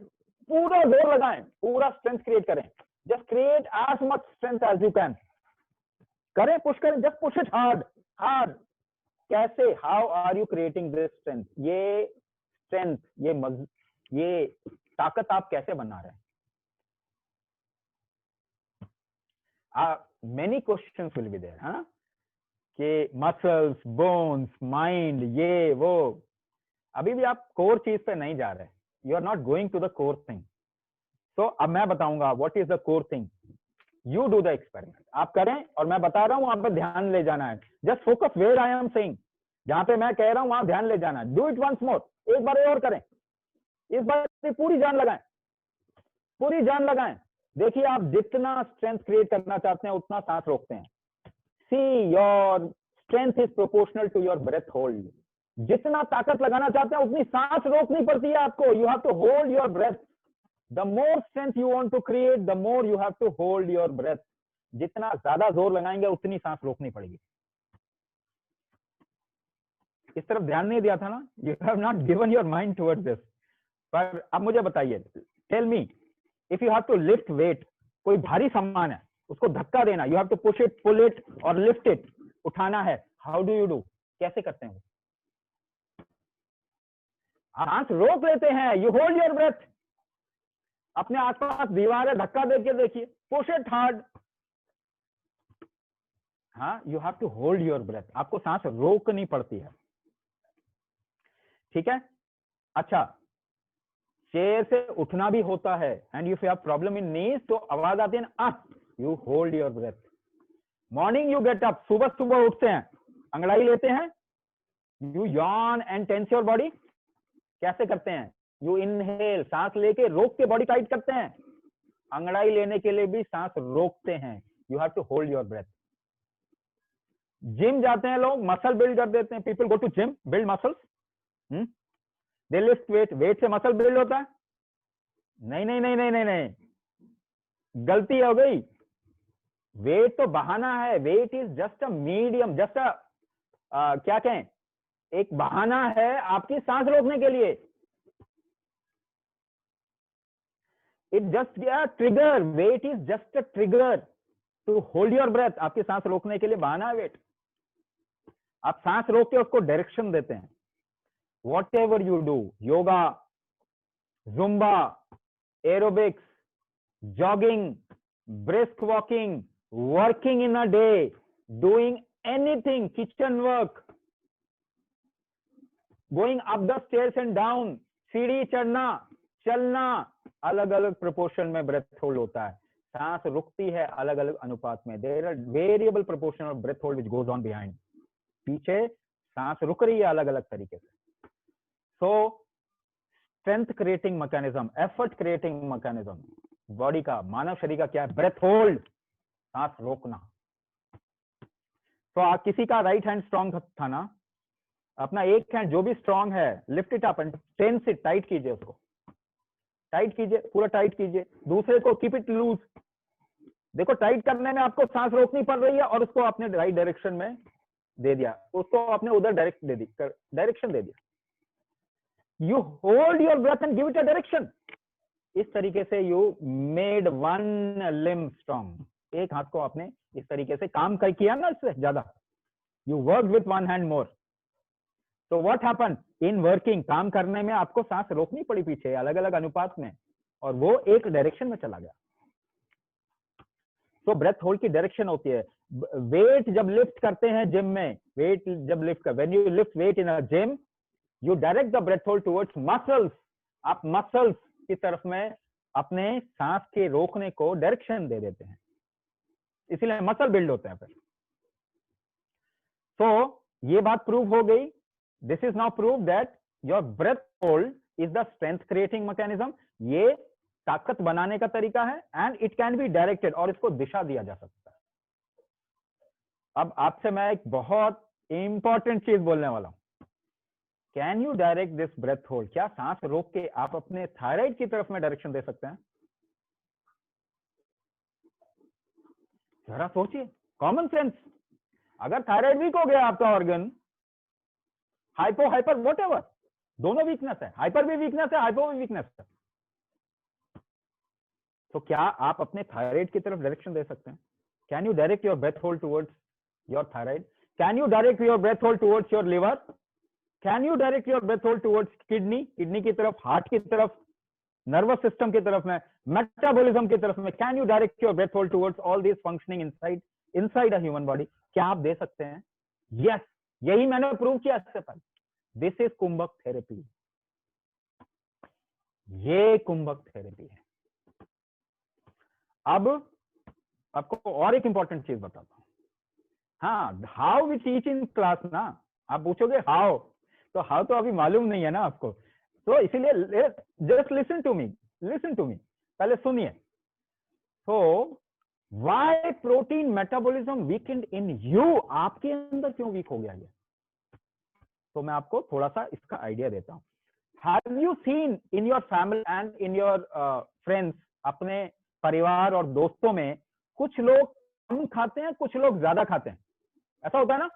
पूरा जोर लगाएं, पूरा स्ट्रेंथ क्रिएट करें। Just create as much strength as you can. करें, पुश करें, just push it hard hard. कैसे? How are you creating this strength? ये स्ट्रेंथ, ये ताकत आप कैसे बना रहे हैं? Many questions will be there, है ना? कि मसल्स, बोन्स, माइंड, ये वो, अभी भी आप कोर चीज पे नहीं जा रहे, you are not going to the core thing. तो अब मैं बताऊंगा what is the core thing, you do the experiment, आप करें और मैं बता रहा हूं वहां पे ध्यान ले जाना है, just focus where I am saying, जहां पे मैं कह रहा हूं वहां ध्यान ले जाना है। डू इट वंस मोर, एक बार और करें, इस बार पूरी जान लगाएं, पूरी जान लगाएं। देखिए आप जितना स्ट्रेंथ क्रिएट करना चाहते हैं उतना सांस रोकते हैं। See your strength is proportional to your breath hold, जितना ताकत लगाना चाहते हैं उतनी सांस रोकनी पड़ती है आपको, you have to hold your breath. The more strength you want to create, the more you have to hold your breath. जितना ज्यादा जोर लगाएंगे उतनी सांस रोकनी पड़ेगी। इस तरफ ध्यान नहीं दिया था ना, you have not given your mind towards this. पर अब मुझे बताइए, tell me, if you have to lift weight, कोई भारी सामान है उसको धक्का देना, you have to push it, pull it और लिफ्ट इट, उठाना है, हाउ डू यू डू, कैसे करते हैं? सांस रोक लेते हैं, यू होल्ड योर ब्रेथ। अपने आसपास दीवार है, धक्का देके देखिए, पुश इट हार्ड, हाँ, you have to hold your breath, आपको सांस रोकनी पड़ती है, ठीक है? अच्छा, चेयर से उठना भी होता है, and if you have problem in knees, तो आवाज आती है ना, you hold your breath. Morning you get up, सुबह सुबह उठते हैं, अंगड़ाई लेते हैं, you yawn and tense your body. कैसे करते हैं? यू इनहेल, सांस लेके रोक के बॉडी टाइट करते हैं, अंगड़ाई लेने के लिए भी सांस रोकते हैं, you have to hold your breath. Gym जाते हैं लोग, मसल बिल्ड कर देते हैं, people go to gym, build muscles, they lift weight, weight से मसल बिल्ड होता है? नहीं नहीं नहीं नहीं नहीं नहीं, गलती हो गई। वेट तो बहाना है, weight is just a medium, just a क्या कहें, एक बहाना है आपकी सांस रोकने के लिए। It just a trigger, weight is just a trigger to hold your breath, आपकी सांस रोकने के लिए बहाना है वेट। आप सांस रोक के उसको डायरेक्शन देते हैं। What ever you do, yoga, Zumba, aerobics, jogging, brisk walking, working in a day, doing anything, kitchen work, going up the stairs and down, सीढ़ी चढ़ना, चलना, अलग अलग प्रोपोर्शन में ब्रेथ होल्ड होता है। सांस रुकती है अलग अलग अनुपात में। There are variable proportion of breath hold which goes on behind, पीछे सांस रुक रही है अलग अलग तरीके से। So strength creating mechanism, effort creating mechanism body का, मानव शरीर का क्या है? ब्रेथ होल्ड, सांस रोकना। तो किसी का राइट हैंड स्ट्रॉन्ग था ना, अपना एक हैंड जो भी स्ट्रॉन्ग है, lift it up and tense it, tight कीजिए उसको, टाइट कीजिए, पूरा टाइट कीजिए। दूसरे को कीप इट लूज। देखो टाइट करने में आपको सांस रोकनी पड़ रही है और उसको अपने राइट डायरेक्शन में दे दिया, उसको अपने उधर डायरेक्शन दे दिया। You hold your breath and give it a direction. इस तरीके से you made one limb strong, एक हाथ को आपने इस तरीके से काम किया ना, इससे ज्यादा you work with one hand more. तो व्हाट हैपन इन वर्किंग, काम करने में आपको सांस रोकनी पड़ी पीछे अलग अलग अनुपात में, और वो एक डायरेक्शन में चला गया। तो ब्रेथ होल्ड की डायरेक्शन होती है। वेट जब लिफ्ट करते हैं जिम में, वेट जब लिफ्ट कर, when you lift weight in a gym, you direct the breath hold towards muscles. आप मसल्स की तरफ में अपने सांस के रोकने को डायरेक्शन दे देते हैं, इसलिए मसल बिल्ड होते हैं फिर। तो ये बात प्रूव हो गई। This is now prove that your breath hold is the strength creating mechanism. ये ताकत बनाने का तरीका है, and it can be directed, और इसको दिशा दिया जा सकता है। अब आपसे मैं एक बहुत इंपॉर्टेंट चीज बोलने वाला हूं। Can you direct this breath hold? क्या सांस रोक के आप अपने थायराइड की तरफ में डायरेक्शन दे सकते हैं? जरा सोचिए, कॉमन सेंस। अगर थायराइड वीक हो गया आपका organ, hypo hyper what ever, दोनों वीकनेस है, हाइपर भी वीकनेस है, हाइपो भी वीकनेस है, तो क्या आप अपने थायराइड की तरफ डायरेक्शन दे सकते हैं? Can you direct your breath hold towards your thyroid? Can you direct your breath hold towards your liver? Can you direct your breath hold towards kidney, kidney की तरफ, हार्ट की तरफ, नर्वस सिस्टम की तरफ में, मेटाबॉलिज्म की तरफ में? Can you direct your breath hold towards all this functioning inside a human body? क्या आप दे सकते हैं? यस, यही मैंने प्रूव किया इससे पहले। दिस इज कुंभक थेरेपी, ये कुंभक थेरेपी है। अब आपको और एक इंपॉर्टेंट चीज बताता हूं। हाँ, how we teach in class ना, आप पूछोगे हाउ, तो हाउ तो अभी मालूम नहीं है ना आपको, तो इसीलिए just listen to me, listen to me, पहले सुनिए। तो why protein metabolism weakened in you, आपके अंदर क्यों वीक हो गया ये, तो मैं आपको थोड़ा सा इसका आइडिया देता हूं। Have you seen in your family and in your friends, अपने परिवार और दोस्तों में कुछ लोग कम खाते हैं, कुछ लोग ज्यादा खाते हैं, ऐसा होता है ना?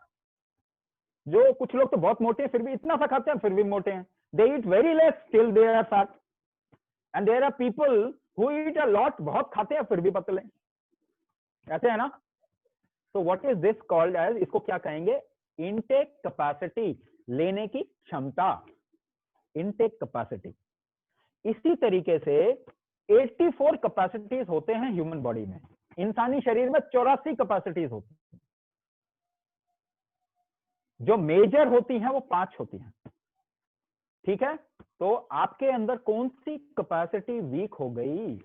जो कुछ लोग तो बहुत मोटे हैं फिर भी इतना सा खाते हैं फिर भी मोटे हैं, they eat very less still they are fat, and there are people who eat a lot, बहुत खाते हैं फिर भी पतले, ऐसे है ना? तो what is this called as, इसको क्या कहेंगे? इनटेक कैपेसिटी, लेने की क्षमता, इनटेक कैपेसिटी। इसी तरीके से 84 कैपेसिटीज होते हैं ह्यूमन बॉडी में, इंसानी शरीर में 84 कैपेसिटीज होती हैं, जो मेजर होती हैं वो 5 होती हैं, ठीक है? तो आपके अंदर कौन सी कैपेसिटी वीक हो गई,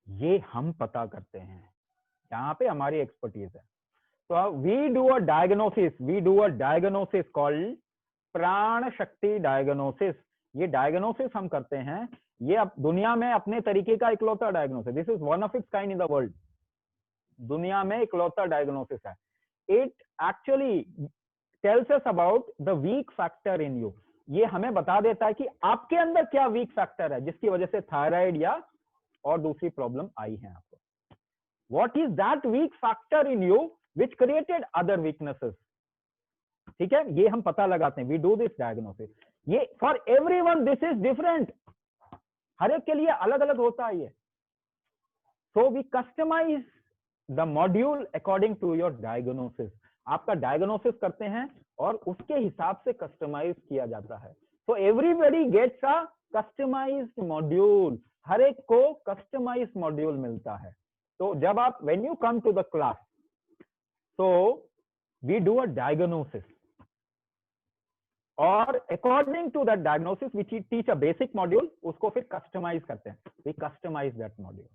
ये हम पता करते हैं, यहाँ पे हमारी एक्सपर्टीज है। तो we do a diagnosis called Pran Shakti diagnosis. ये डायग्नोसिस हम करते हैं, ये अब दुनिया में अपने तरीके का इकलौता diagnosis, this is one of its kind in the world, दुनिया में इकलौता डायग्नोसिस है। It actually tells us about the weak factor in you, ये हमें बता देता है कि आपके अंदर क्या वीक फैक्टर है जिसकी वजह से थायराइड या और दूसरी प्रॉब्लम आई है आपको। What is that weak factor in you which created other weaknesses, ठीक है? ये हम पता लगाते हैं, वी डू दिस डायग्नोसिस। ये for everyone this is different, हर एक के लिए अलग अलग होता है ये। So we customise the module according to your diagnosis, आपका डायग्नोसिस करते हैं और उसके हिसाब से कस्टमाइज किया जाता है। So everybody gets a customised module, हर एक को कस्टमाइज्ड मॉड्यूल मिलता है। तो जब आप when you come to the class, so we do a diagnosis, और according to that diagnosis we teach a basic module, उसको फिर कस्टमाइज करते हैं, वी कस्टमाइज दैट मॉड्यूल।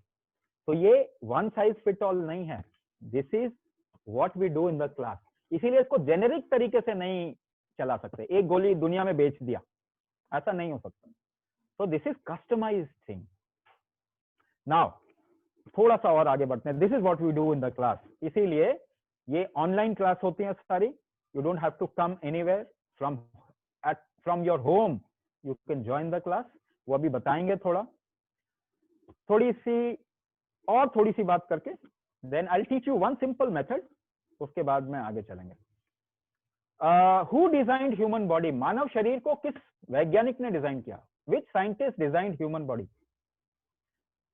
तो ये वन साइज फिट ऑल नहीं है, this is what we do in the class. इसीलिए इसको जेनेरिक तरीके से नहीं चला सकते, एक गोली दुनिया में बेच दिया, ऐसा नहीं हो सकता। तो this is customized thing. Now थोड़ा सा और आगे बढ़ते हैं, this is what we do in the class. इसीलिए ये ऑनलाइन क्लास होती है सारी, you don't have to come anywhere, from your home you can join the class. वो अभी बताएंगे थोड़ी सी बात करके, then I will teach you one simple method, उसके बाद में आगे चलेंगे। हु डिजाइंड ह्यूमन बॉडी, मानव शरीर को किस वैज्ञानिक ने डिजाइन किया? Which scientist designed human body?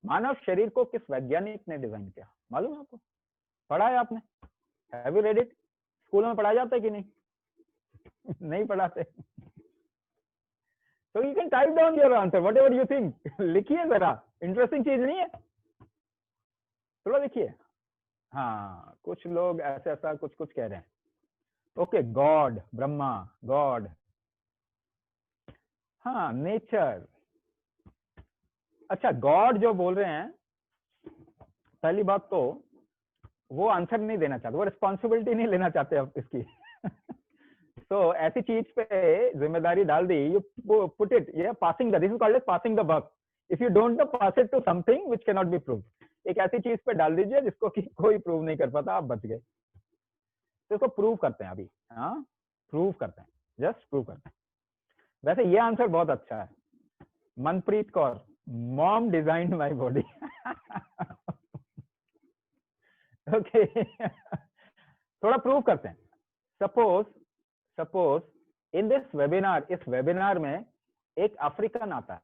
मानव शरीर को किस वैज्ञानिक ने डिजाइन किया, मालूम है आपको? पढ़ा है आपने? Have you read it? School में पढ़ाया जाता है कि नहीं? नहीं पढ़ाते। तो you can type down your answer whatever you think, लिखिए जरा, इंटरेस्टिंग चीज नहीं है? थोड़ा देखिए। हाँ, कुछ लोग ऐसा कुछ कह रहे हैं। ओके, गॉड, ब्रह्मा, गॉड, हाँ, नेचर। अच्छा, गॉड जो बोल रहे हैं, पहली बात तो वो आंसर नहीं देना चाहते, वो रिस्पॉन्सिबिलिटी नहीं लेना चाहते अब इसकी। तो ऐसी चीज पे जिम्मेदारी डाल दी, यू पुट इट, ये passing the, this is called as passing the buck. If you don't know, pass it to something which can not be proved. एक ऐसी चीज पे डाल दीजिए जिसको कि कोई प्रूव नहीं कर पाता, आप बच गए। तो इसको प्रूव करते हैं अभी, हाँ, प्रूव करते हैं, जस्ट प्रूव करते हैं। वैसे ये आंसर बहुत अच्छा है, Manpreet Kaur, mom designed my body. Okay, थोड़ा प्रूव करते हैं। सपोज इन दिस वेबिनार, इस वेबिनार में एक अफ्रीकन आता है,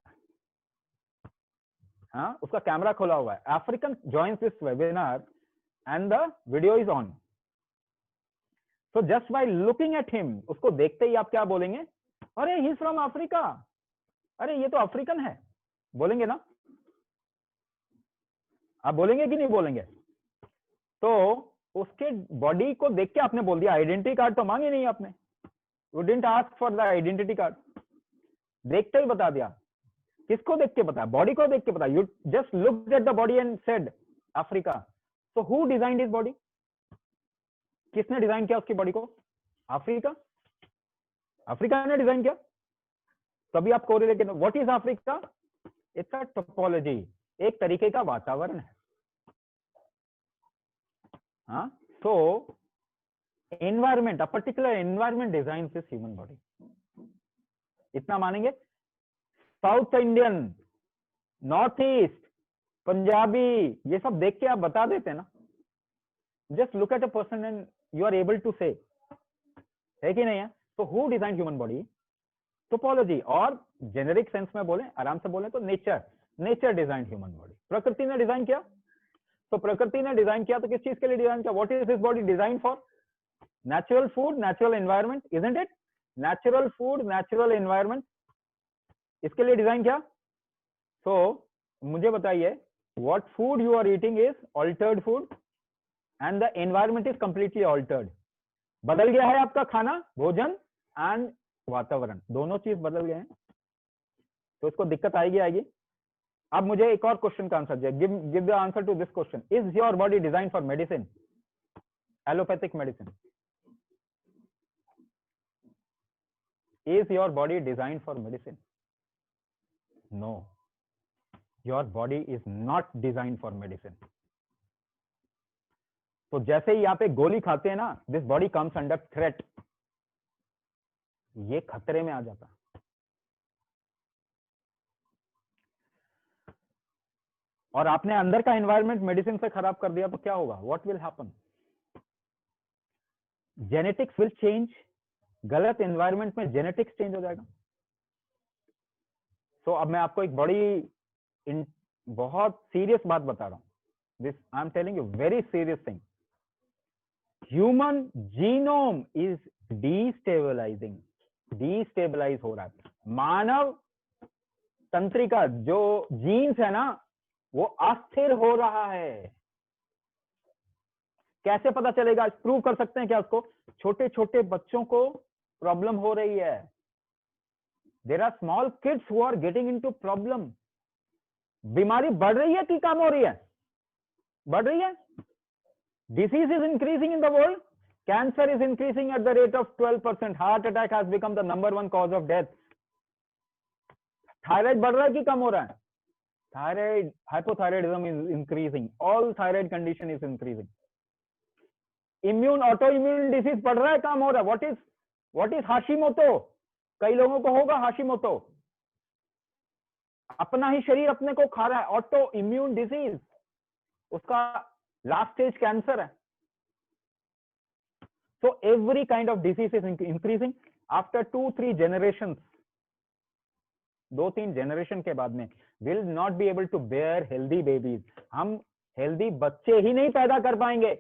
हाँ, उसका कैमरा खोला हुआ है, African joins this webinar and the video is on. So just by looking at him, उसको देखते ही आप क्या बोलेंगे? अरे ही इज फ्रॉम अफ्रीका, अरे ये तो अफ्रीकन है, बोलेंगे ना? आप बोलेंगे कि नहीं बोलेंगे? तो उसके बॉडी को देख के आपने बोल दिया, आइडेंटिटी कार्ड तो मांगे नहीं आपने, you didn't ask for the identity card, देखते ही बता दिया। किसको देख के बताया? बॉडी को देख के बताया। You just looked at the body and said Africa. So who designed his body? किसने डिजाइन किया उसकी बॉडी को? अफ्रीका। अफ्रीका ने डिजाइन किया, तभी आप कोरिलेट करें। What is Africa? It's a topology, एक तरीके का वातावरण है। हाँ, so environment, a particular environment designs this human body. इतना मानेंगे? South Indian, north east, Punjabi, ये सब देख के आप बता देते हैं ना। Just look at a person and you are able to say, है कि नहीं है? तो who design human body? Topology. और जेनेरिक सेंस में बोले, आराम से बोले तो nature, nature design human body. प्रकृति ने डिजाइन किया, तो प्रकृति ने डिजाइन किया तो किस चीज के लिए डिजाइन किया? What is this body design for? Natural food, natural environment, isn't it? Natural food, natural environment, इसके लिए डिजाइन किया। सो मुझे बताइए, what food you are eating is altered food and the environment is completely altered. बदल गया है आपका खाना, भोजन एंड वातावरण, दोनों चीज बदल गए हैं, तो इसको दिक्कत आएगी। अब मुझे एक और क्वेश्चन का आंसर दिया, give the answer to this question. Is your body design for medicine? Allopathic medicine. Is your body design for medicine? No, your body is not design for medicine. तो जैसे ही आप एक गोली खाते हैं ना, this body comes under threat, ये खतरे में आ जाता। और आपने अंदर का एनवायरनमेंट मेडिसिन से खराब कर दिया तो क्या होगा? What will happen? Genetics will change. गलत एनवायरनमेंट में जेनेटिक्स चेंज हो जाएगा। तो अब मैं आपको एक बड़ी बहुत सीरियस बात बता रहा हूं। This I am telling you very serious thing. Human genome is destabilising, destabilise हो रहा है। मानव तंत्रिका जो जीन्स है ना, वो अस्थिर हो रहा है। कैसे पता चलेगा? प्रूव कर सकते हैं क्या उसको? छोटे छोटे बच्चों को प्रॉब्लम हो रही है। There are small kids who are getting into problem. बीमारी बढ़ रही है कि कम हो रही है? बढ़ रही है। Disease is increasing in the world. Cancer is increasing at the rate of 12%। Heart attack has become the number 1 cause of death. Thyroid बढ़ रहा है कि कम हो रहा है? Thyroid, hypothyroidism is increasing. All thyroid condition is increasing. Immune, autoimmune disease बढ़ रहा है, कम हो रहा है? What is Hashimoto? कई लोगों को होगा Hashimoto। अपना ही शरीर अपने को खा रहा है। ऑटो इम्यून डिजीज, उसका लास्ट स्टेज कैंसर है। So every kind of disease is increasing. After 2-3 generations, 2-3 generation के बाद में will not be able to bear healthy babies. हम हेल्दी बच्चे ही नहीं पैदा कर पाएंगे।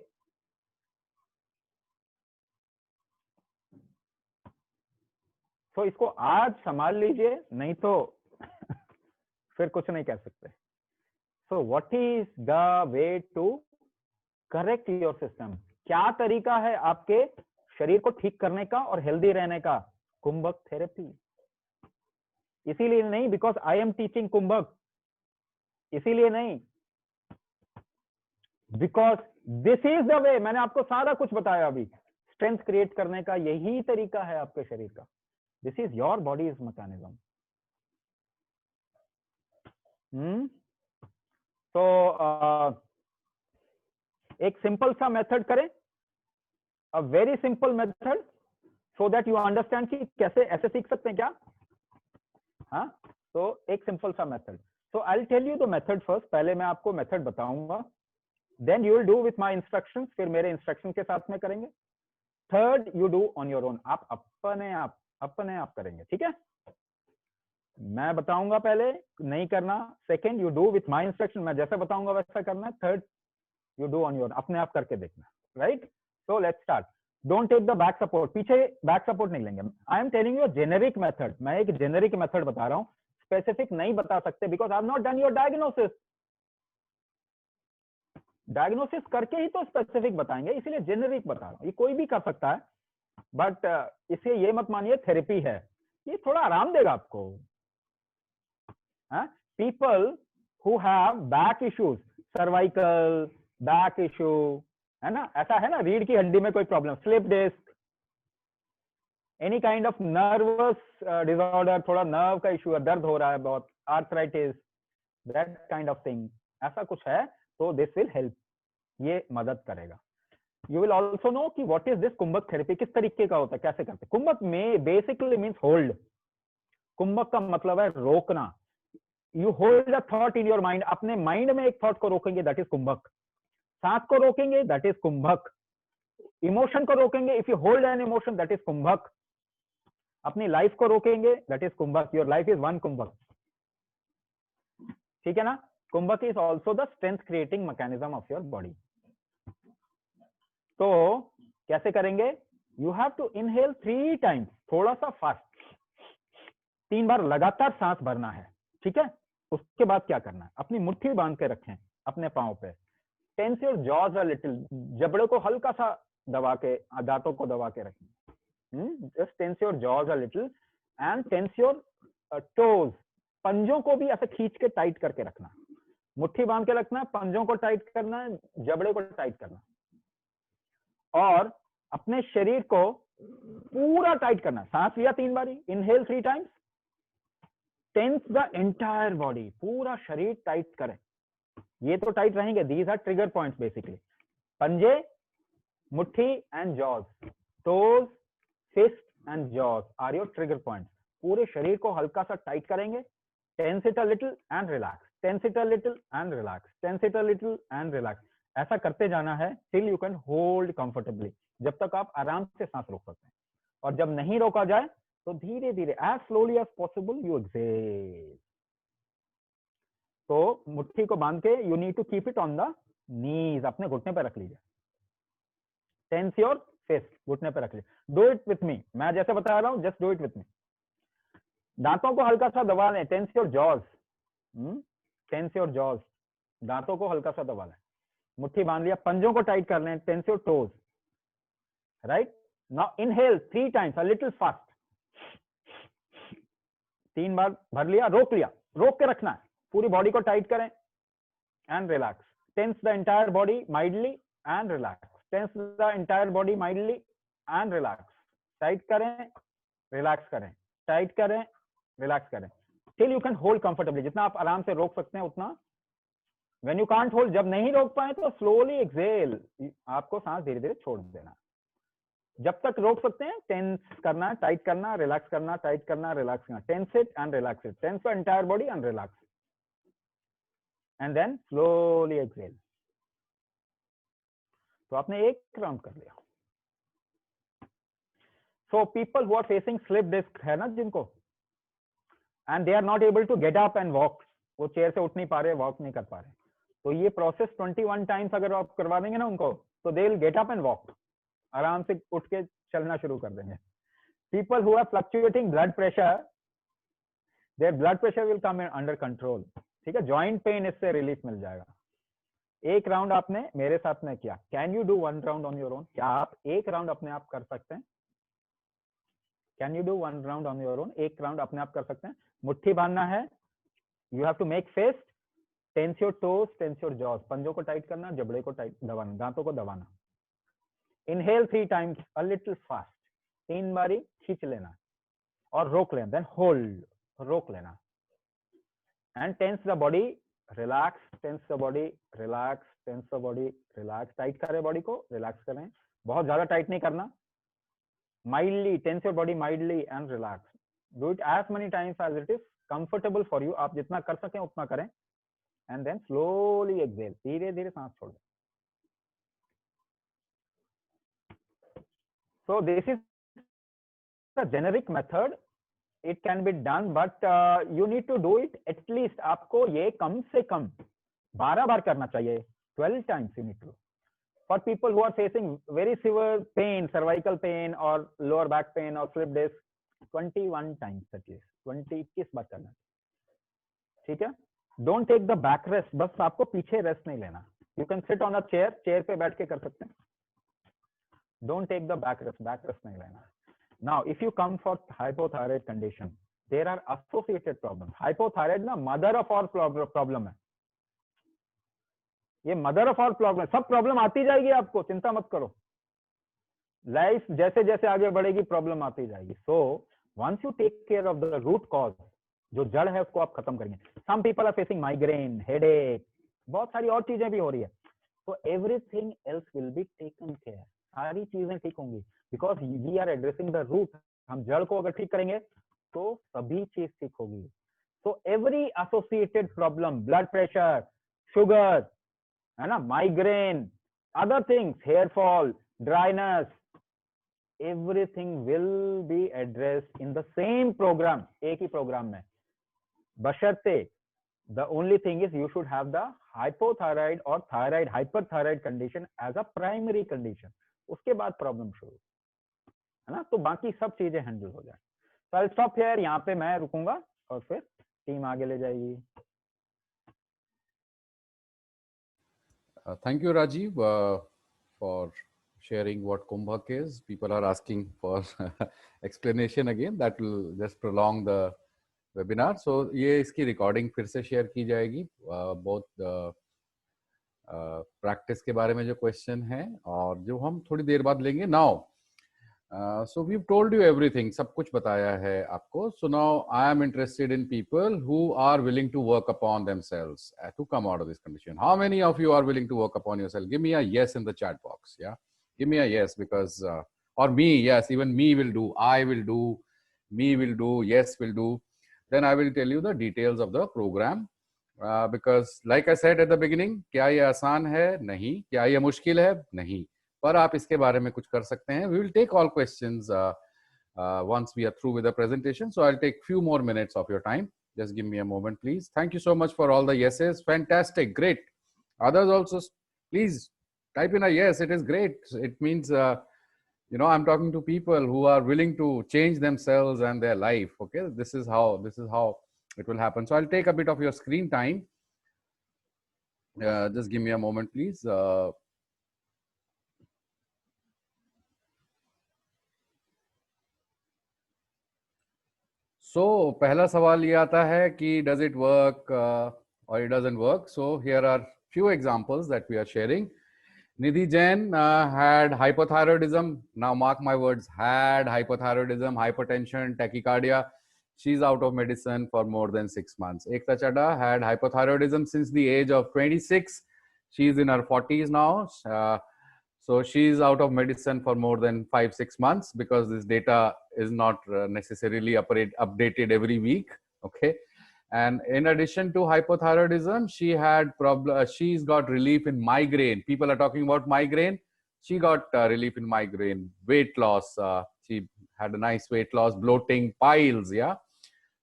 तो इसको आज संभाल लीजिए, नहीं तो फिर कुछ नहीं कह सकते। So what is the way to correct your system? क्या तरीका है आपके शरीर को ठीक करने का और हेल्दी रहने का? कुंभक थेरेपी। इसीलिए नहीं बिकॉज आई एम टीचिंग कुंभक, इसीलिए नहीं, बिकॉज दिस इज द वे। मैंने आपको सारा कुछ बताया अभी। स्ट्रेंथ क्रिएट करने का यही तरीका है आपके शरीर का। This is your body is mechanism. तो एक सिंपल सा मेथड करें, a very simple method, so that you understand कि कैसे ऐसे सीख सकते हैं क्या। हाँ, तो एक सिंपल सा method. So I will tell you the method first. पहले मैं आपको मेथड बताऊंगा, then you will do with my instructions, फिर मेरे इंस्ट्रक्शन के साथ में करेंगे। Third, you do on your own, आप अपने आप करेंगे, ठीक है। मैं बताऊंगा पहले, नहीं करना। Second, you do with my instruction, मैं जैसा बताऊंगा वैसा करना। Third, you do on your, अपने आप करके देखना, right. So let's start. Don't take the back support, पीछे बैक सपोर्ट नहीं लेंगे। I am telling you generic method, मैं एक जेनेरिक मेथड बता रहा हूँ, स्पेसिफिक नहीं बता सकते because I have not done your diagnosis. Diagnosis करके ही तो स्पेसिफिक बताएंगे, इसीलिए जेनेरिक बता रहा हूँ, ये कोई भी कर सकता है, बट इसे ये मत मानिए थेरेपी है, ये थोड़ा आराम देगा आपको। People who have back issues, cervical back issue, है ना, ऐसा है ना, रीढ़ की हड्डी में कोई problem, slip disc, any kind of nervous disorder, थोड़ा नर्व का इशू है, दर्द हो रहा है बहुत, arthritis, that kind of thing, ऐसा कुछ है तो दिस विल हेल्प, ये मदद करेगा। यू विल ऑल्सो नो कि व्हाट इज दिस कुंभक थेरेपी, किस तरीके का होता है, कैसे करते हैं। कुंभक में बेसिकली मीन्स होल्ड, कुंभक का मतलब है रोकना, you hold a thought in your mind, अपने माइंड में एक थॉट को रोकेंगे, दैट इज कुंभक। सांस को रोकेंगे, दैट इज कुंभक। इमोशन को रोकेंगे, if you hold an emotion, that is kumbhak. अपनी लाइफ को रोकेंगे, that is kumbhak. Your life is one kumbhak, ठीक है ना। Kumbhak is also the strength creating mechanism of your body. तो कैसे करेंगे, you have to inhale 3 times, थोड़ा सा फास्ट, 3 बार लगातार सांस भरना है, ठीक है। उसके बाद क्या करना है, अपनी मुट्ठी बांध के रखें अपने पांव पे, tense your jaws a little, जबड़े को हल्का सा दबा के, दांतों को दबा के रखें, just tense your jaws a little and tense your toes, पंजों को भी ऐसे खींच के टाइट करके रखना, मुट्ठी बांध के रखना, पंजों को टाइट करना है, जबड़े को टाइट करना, और अपने शरीर को पूरा टाइट करना। सांस लिया 3 बारी, inhale 3 times, tense the entire body, पूरा शरीर टाइट करें। ये तो टाइट रहेंगे, these are trigger points basically, पंजे, मुट्ठी and jaws, toes, fist and jaws are your trigger points. पूरे शरीर को हल्का सा टाइट करेंगे, tense it a little and relax, tense it a little and relax, tense it a little and relax. ऐसा करते जाना है till you can hold comfortably, जब तक आप आराम से सांस रोक सकते हैं। और जब नहीं रोका जाए तो धीरे धीरे, as slowly as possible, you exhale. तो मुट्ठी को बांध के you need to keep it on the knees, अपने घुटने पे रख लीजिए, टेंस योर फिस्ट, घुटने पे रख लीजिए। डू इट विथ मी, मैं जैसे बता रहा हूं, just do it with me. दांतों को हल्का सा दबा लें, tense your jaws, tense your jaws, दांतों को हल्का सा दबा लें, मुट्ठी बांध लिया, पंजों को टाइट कर लें, tense your toes, right. Now inhale 3 times, a little fast, 3 बार भर लिया, रोक लिया, रोक के रखना है, पूरी बॉडी को टाइट करें and relax, tense the entire body mildly and relax, tense the entire body mildly and relax, tight करें, रिलैक्स करें, टाइट करें, रिलैक्स करें, till you can hold comfortably, जितना आप आराम से रोक सकते हैं उतना। व्हेन यू कांट होल्ड, जब नहीं रोक पाए तो स्लोली एक्सेल, आपको सांस धीरे धीरे छोड़ देना। जब तक रोक सकते हैं, टेंस करना, टाइट करना, रिलैक्स करना, टाइट करना, रिलैक्स करना, tense it and relax it, tense the entire body and relax, and then slowly exhale. तो आपने एक राउंड कर लिया। So people who are facing slip disc है ना जिनको, and they are not able to get up and walk, वो chair से उठ नहीं पा रहे, वॉक नहीं कर पा रहे, तो ये प्रोसेस 21 टाइम्स अगर आप करवा देंगे ना उनको, तो they will get up and walk, आराम से उठ के चलना शुरू कर देंगे। People who are fluctuating blood pressure, their blood pressure will come under control, ठीक है। जॉइंट पेन, इससे रिलीफ मिल जाएगा। एक राउंड आपने मेरे साथ में किया, can you do 1 round on your own, क्या आप एक राउंड अपने आप कर सकते हैं? Can you do 1 round on your own, एक राउंड अपने आप कर सकते हैं। मुट्ठी बांधना है, you have to make fist, tense your toes, tense your jaws, पंजों को टाइट करना, जबड़े को टाइट दबाना, दांतों को दबाना। Inhale 3 times, a little fast, 3 बारी खींच लेना और रोक लेना, देन होल्ड, रोक लेना, and tense the body, relax, tense the body, relax, tense the body, relax, tight करें बॉडी को, रिलैक्स करें, बहुत ज्यादा टाइट नहीं करना, mildly, tense your body mildly and relax. Do it as many times as it is comfortable for you, आप जितना कर सकें उतना करें, एंड देन स्लोली एक्सेल, धीरे धीरे सांस छोड़ दें। So this is the generic method, it can be done, but you need to do it at least, आपको ये कम से कम 12 बार करना चाहिए, 12 times you need to. For people who are facing very severe pain, cervical pain or lower back pain or slip disc, 21 times at least, 21 बार करना, ठीक है। Don't take the back rest, बस आपको पीछे रेस्ट नहीं लेना, you can sit on a chair, chair पे बैठ के कर सकते हैं. Don't take the back rest नहीं लेना. Now if you come for hypothyroid condition, there are associated problem. Hypothyroid ना मदर ऑफ ऑल प्रॉब्लम है. ये मदर ऑफ ऑल प्रॉब्लम, सब प्रॉब्लम आती जाएगी आपको, चिंता मत करो. लाइफ जैसे जैसे आगे बढ़ेगी प्रॉब्लम आती जाएगी. So once you take care of the root cause, जो जड़ है उसको आप खत्म करेंगे. Some people are facing migraine, headache, बहुत सारी और चीजें भी हो रही है. तो everything else will be taken care. सारी चीजें ठीक होंगी because we are addressing the root. हम जड़ को अगर ठीक करेंगे तो सभी चीज ठीक होगी. So every associated problem, blood pressure, sugar, है ना, migraine, other things, hair fall, dryness, everything will be addressed in the same program, एक ही प्रोग्राम में. बशर्ते the only thing is you should have the hypothyroid or thyroid hyperthyroid condition as a primary condition. उसके बाद problem शुरू, है ना. तो बाकी सब चीजें हैंडल हो जाए. So I'll stop here. यहाँ पे मैं रुकूंगा और फिर टीम आगे ले जाएगी. Thank you, Rajiv, for sharing what Kumbhak is. People are asking for explanation again. That will just prolong the webinar. So ये इसकी recording फिर से share की जाएगी. बहुत practice के बारे में जो question है और जो हम थोड़ी देर बाद लेंगे. Now, so we've told you everything. सब कुछ बताया है आपको. So now I am interested in people who are willing to work upon themselves to come out of this condition. How many of you are willing to work upon yourself? Give me a yes in the chat box. Yeah, give me a yes, because or me, yes, even me will do. I will do. Me will do. Yes will do. Then I will tell you the details of the program. Because like I said at the beginning, क्या ये आसान है? नहीं. क्या ये मुश्किल है? नहीं. पर आप इसके बारे में कुछ कर सकते हैं. We will take all questions once we are through with the presentation. So I'll take few more minutes of your time. Just give me a moment, please. Thank you so much for all the yeses. Fantastic, great. Others also, please type in a yes. It is great. It means you know, I'm talking to people who are willing to change themselves and their life. Okay, this is how it will happen. So I'll take a bit of your screen time. Just give me a moment, please. So पहला सवाल ये आता है कि does it work or it doesn't work? So here are few examples that we are sharing. Nidhi Jain had hypothyroidism. Now mark my words, had hypothyroidism, hypertension, tachycardia. She's out of medicine for more than 6 months. Ekta Chadha had hypothyroidism since the age of 26. She's in her 40s now. So she's out of medicine for more than 5-6 months because this data is not necessarily updated every week. Okay. And in addition to hypothyroidism, she had she's got relief in migraine. People are talking about migraine. She got relief in migraine, weight loss. She had a nice weight loss, bloating, piles. Yeah.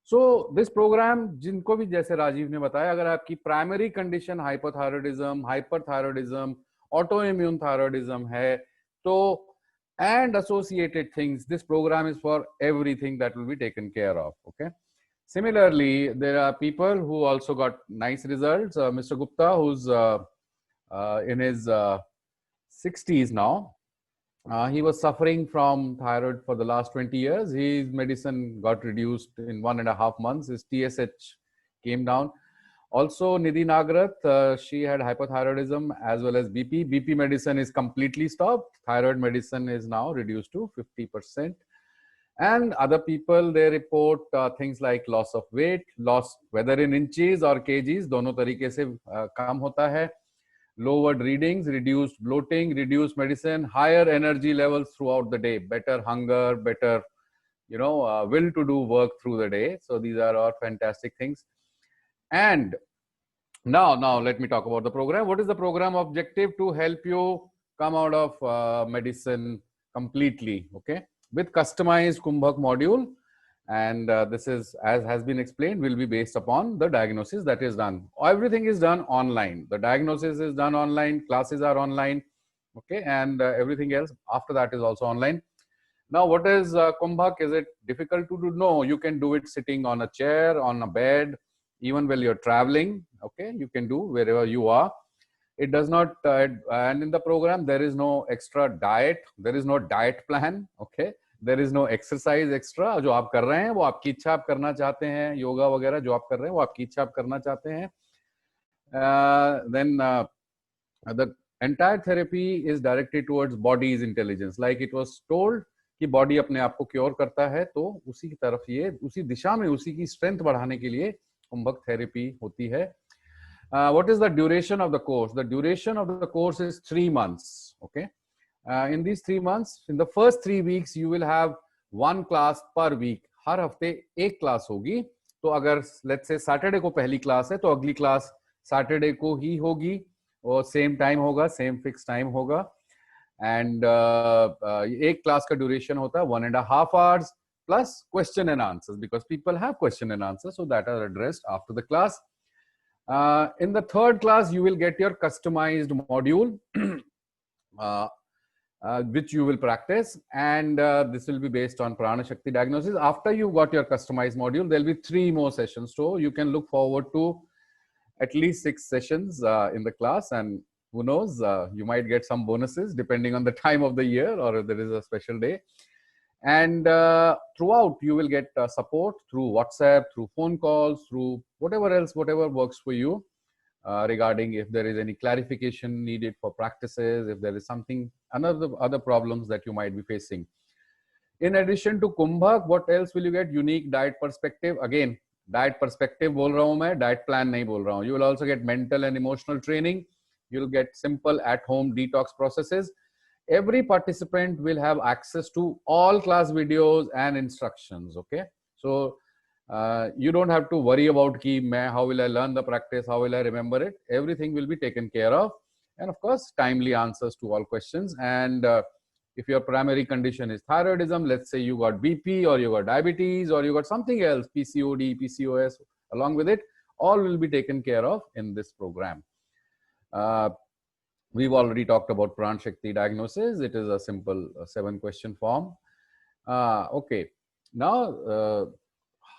So this program, जिनको भी जैसे राजीव ने बताया, अगर आपकी primary condition hypothyroidism, hyperthyroidism, autoimmune thyroidism है, तो and associated things, this program is for everything that will be taken care of. Okay. Similarly, there are people who also got nice results. Mr. Gupta, who's in his 60s now, he was suffering from thyroid for the last 20 years. His medicine got reduced in 1.5 months. His TSH came down. Also, Nidhi Nagarath, she had hypothyroidism as well as BP. BP medicine is completely stopped. Thyroid medicine is now reduced to 50%. And other people, they report things like loss of weight, loss whether in inches or kgs, दोनों तरीके से काम होता है. Lowered readings, reduced bloating, reduced medicine, higher energy levels throughout the day, better hunger, better, you know, will to do work through the day. So these are all fantastic things. And now let me talk about the program. What is the program objective? To help you come out of medicine completely, okay, with customized Kumbhak module. And this is, as has been explained, will be based upon the diagnosis that is done. Everything is done online. The diagnosis is done online, classes are online, okay, and everything else after that is also online. Now, what is Kumbhak? Is it difficult to do? No, you can do it sitting on a chair, on a bed, even while you're traveling, okay, you can do wherever you are. It does not, and in the program there is no extra diet, there is no diet plan, okay, there is no exercise extra. जो आप कर रहे हैं वो आपकी इच्छा आप करना चाहते हैं, योगा वगैरह जो आप कर रहे हैं वो आपकी इच्छा आप करना चाहते हैं. Then the entire therapy is directed towards body's intelligence. Like it was told कि बॉडी अपने आप को क्योर करता है, तो उसी की तरफ ये, उसी दिशा में, उसी की स्ट्रेंथ बढ़ाने के लिए कुंभक थेरेपी होती है. What is the duration of the course? The duration of the course is 3 months. Okay. In these 3 months, in the first 3 weeks, you will have 1 class per week. हर हफ्ते एक क्लास होगी. तो अगर let's say सैटरडे को पहली class है, तो अगली क्लास सैटरडे को ही होगी और सेम टाइम होगा, सेम फिक्स टाइम होगा. एंड एक क्लास का ड्यूरेशन होता है 1.5 hours plus question and answers, because people have question and answers, so that are addressed after the class. In the third class, you will get your customized module, which you will practice, and this will be based on Prana Shakti diagnosis. After you got your customized module, there will be 3 more sessions, so you can look forward to at least 6 sessions in the class, and who knows, you might get some bonuses depending on the time of the year, or if there is a special day. And throughout, you will get support through WhatsApp, through phone calls, through whatever else, whatever works for you, regarding if there is any clarification needed for practices, if there is something, other problems that you might be facing. In addition to Kumbhak, what else will you get? Unique diet perspective. Again, diet perspective बोल रहा हूँ मैं, diet plan नहीं बोल रहा हूँ. You will also get mental and emotional training. You will get simple at-home detox processes. Every participant will have access to all class videos and instructions. Okay, so you don't have to worry about ki how will I learn the practice, how will I remember it. Everything will be taken care of, and of course timely answers to all questions. And if your primary condition is thyroidism, let's say you got BP or you got diabetes or you got something else, PCOD, PCOS along with it, all will be taken care of in this program. We've already talked about Prana Shakti diagnosis. It is a simple 7-question form. Okay. Now,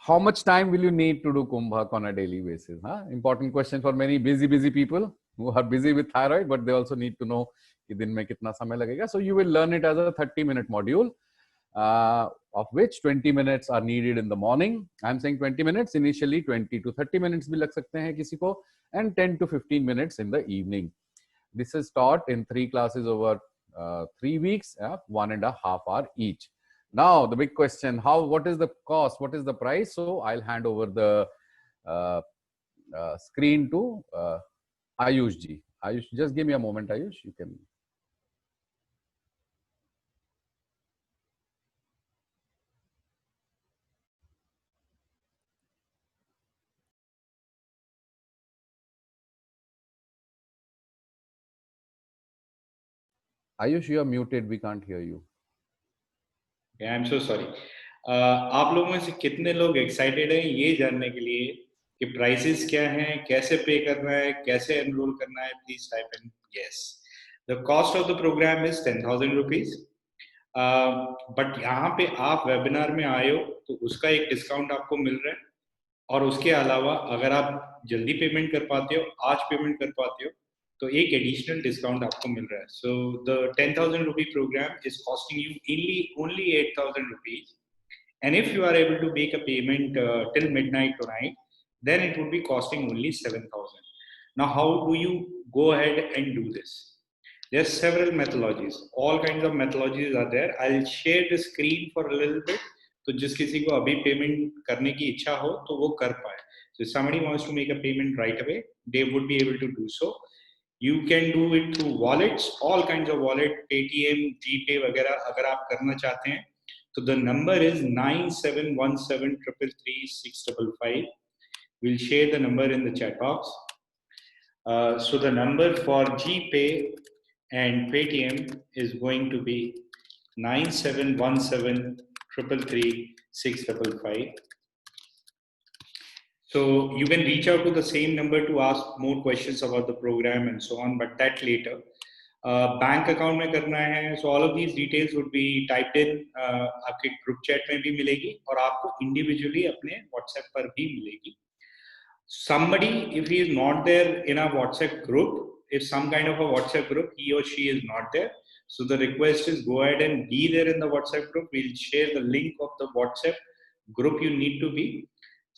how much time will you need to do Kumbhak on a daily basis? Important question for many busy people who are busy with thyroid, but they also need to know कि दिन में कितना समय लगेगा. So you will learn it as a 30-minute module, of which 20 minutes are needed in the morning. I'm saying 20 minutes. Initially 20 to 30 minutes भी लग सकते हैं किसी को, and 10 to 15 minutes in the evening. This is taught in 3 classes over 3 weeks, 1.5 hours each. Now, the big question, what is the cost? What is the price? So I'll hand over the screen to Ayush ji. Ayush, just give me a moment, Ayush. You can. Ayush, you are muted. We can't hear you. Yeah, I'm so sorry. आप लोगों में से कितने लोग excited हैं ये जानने के लिए कि प्राइसेस क्या हैं, कैसे पे करना है, कैसे एनरोल करना है? Please type in yes. The cost of the programme is 10,000 rupees. But यहाँ पे आप वेबिनार में आए हो तो उसका एक डिस्काउंट आपको मिल रहा है, और उसके अलावा अगर आप जल्दी पेमेंट कर पाते हो, आज पेमेंट कर पाते हो, तो एक एडिशनल डिस्काउंट आपको मिल रहा है. So the 10,000 rupee program is costing you only 8,000 rupees, and if you are able to make a payment till midnight tonight, then it would be costing only 7,000. Now, how do you go ahead and do this? There are several methodologies. All kinds of methodologies are there. I'll share the screen for a little bit, तो जिस किसी को अभी payment करने की इच्छा हो तो वो कर पाए. So if somebody wants to make a payment right away, they would be able to do so. You can do it through wallets, all kinds of wallet, Paytm, GPay वगैरह अगर आप करना चाहते हैं. So the number is 9717333655. We'll share the number in the chat box. So the number for GPay and Paytm is going to be 9717333655. So you can reach out to the same number to ask more questions about the program and so on, but that later. Bank account में करना है, so all of these details would be typed in. आपके group chat में भी मिलेगी और आपको individually अपने WhatsApp पर भी मिलेगी. Somebody, if he is not there in our WhatsApp group, if some kind of a WhatsApp group, he or she is not there. So the request is go ahead and be there in the WhatsApp group. We'll share the link of the WhatsApp group you need to be.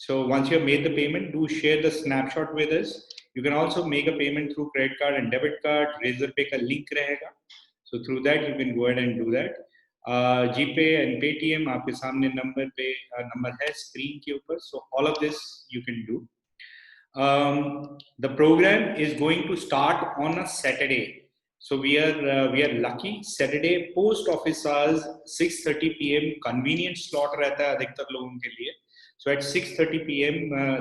So once you have made the payment, do share the snapshot with us. You can also make a payment through credit card and debit card. Razorpay का link रहेगा. So through that you can go ahead and do that. GPay and Paytm आपके सामने number है screen के ऊपर. So all of this you can do. The program is going to start on a Saturday. So we are lucky. Saturday post office hours 6:30 p.m. convenient slot रहता है अधिकतर लोगों के लिए. So at 6:30 p.m.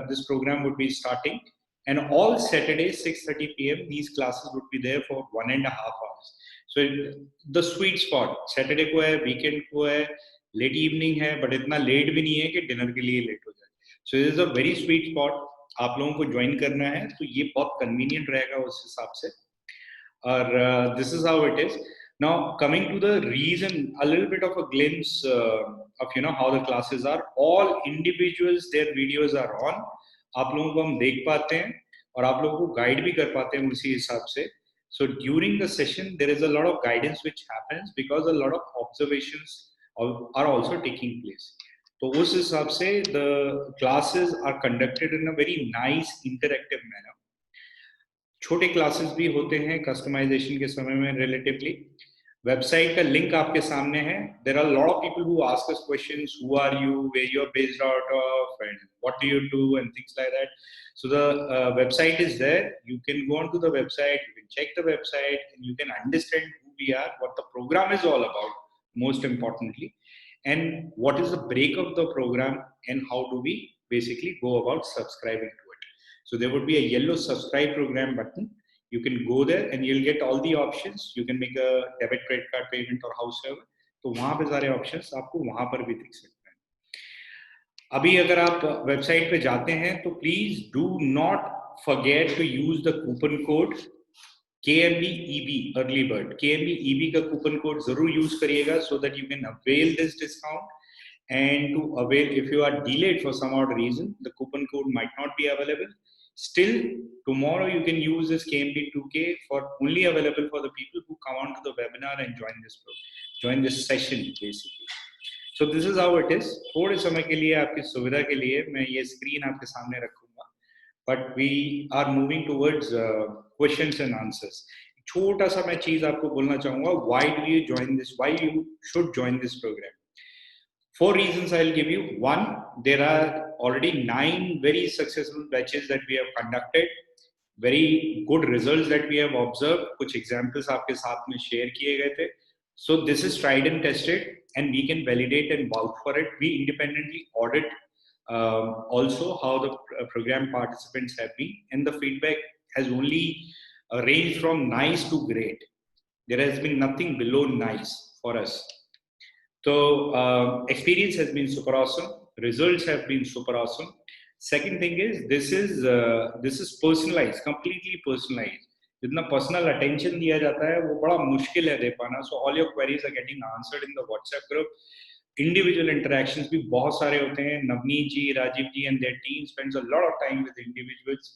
This program would be starting, and all Saturday 6:30 p.m. these classes would be there for 1.5 hours. So the sweet spot Saturday को है, weekend को है, late evening है, but इतना late भी नहीं है कि dinner के लिए late हो जाए. So this is a very sweet spot. आप लोगों को join करना है तो ये बहुत convenient रहेगा उस हिसाब से. Or this is how it is. Now coming to the reason, a little bit of a glimpse of how the classes are. All individuals, their videos are on. आप लोगों को हम देख पाते हैं और आप लोगों को guide भी कर पाते हैं उसी हिसाब से. So during the session, there is a lot of guidance which happens because a lot of observations are also taking place. तो उस हिसाब से the classes are conducted in a very nice interactive manner. छोटे classes भी होते हैं customization के समय में रिलेटिवली. वेबसाइट का लिंक आपके सामने है. There are lot of people who ask us questions, who are you, where you are based out of, and what do you do and things like that. So the website is there. You can go on to the website, you can check the website and you can understand who we are, what the programme is all about, most importantly, and what is the break of the program and how do we basically go about subscribing to. So there would be a yellow subscribe program button. You can go there and you'll get all the options. You can make a debit credit card payment or howsoever. तो वहाँ पे सारे options आपको वहाँ पर भी दिख सकते हैं. अभी अगर आप वेबसाइट पे जाते हैं तो please do not forget to use the coupon code KMBEB early bird. KMBEB का coupon code जरूर use करिएगा so that you can avail this discount. And to avail, if you are delayed for some odd reason, the coupon code might not be available. Still, tomorrow you can use this KMB2K for only available for the people who come onto the webinar and join this session basically. So this is how it is. थोड़े समय के लिए आपकी सुविधा के लिए मैं ये स्क्रीन आपके सामने रखूंगा. But we are moving towards questions and answers. छोटा सा मैं चीज आपको बोलना चाहूंगा. Why do you join this? Why you should join this program? 4 reasons I'll give you. One, there are already 9 very successful batches that we have conducted. Very good results that we have observed. कुछ examples आपके साथ में share किए गए थे. So this is tried and tested, and we can validate and vouch for it. We independently audit also how the program participants have been, and the feedback has only ranged from nice to great. There has been nothing below nice for us. So experience has been super awesome. Results have been super awesome. Second thing is this is personalized, completely personalized. जितना personal attention दिया जाता है वो बड़ा मुश्किल है दे पाना. So all your queries are getting answered in the WhatsApp group. Individual interactions भी बहुत सारे होते हैं. नवनीत जी, राजीव जी and their team spends a lot of time with individuals.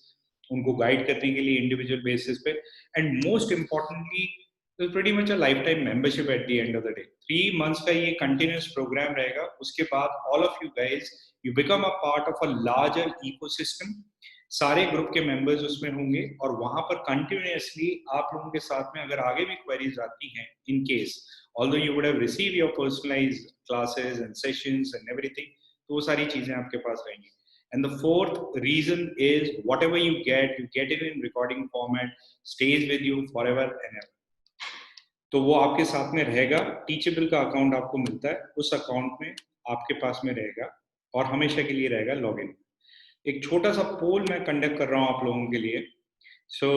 उनको guide करने के लिए individual basis पे. And most importantly, it's pretty much a lifetime membership at the end of the day. 3 months का ये continuous program रहेगा. उसके बाद all of you guys, you become a part of a larger ecosystem. सारे group के members उसमें होंगे और वहाँ पर continuously आप लोगों के साथ में अगर आगे भी queries आती हैं, in case, although you would have received your personalized classes and sessions and everything, तो वो सारी चीजें आपके पास रहेंगी. And the fourth reason is whatever you get it in recording format, stays with you forever and ever. तो वो आपके साथ में रहेगा. टीचेबल का अकाउंट आपको मिलता है, उस अकाउंट में आपके पास में रहेगा और हमेशा के लिए रहेगा लॉगिन. एक छोटा सा पोल मैं कंडक्ट कर रहा हूँ आप लोगों के लिए. So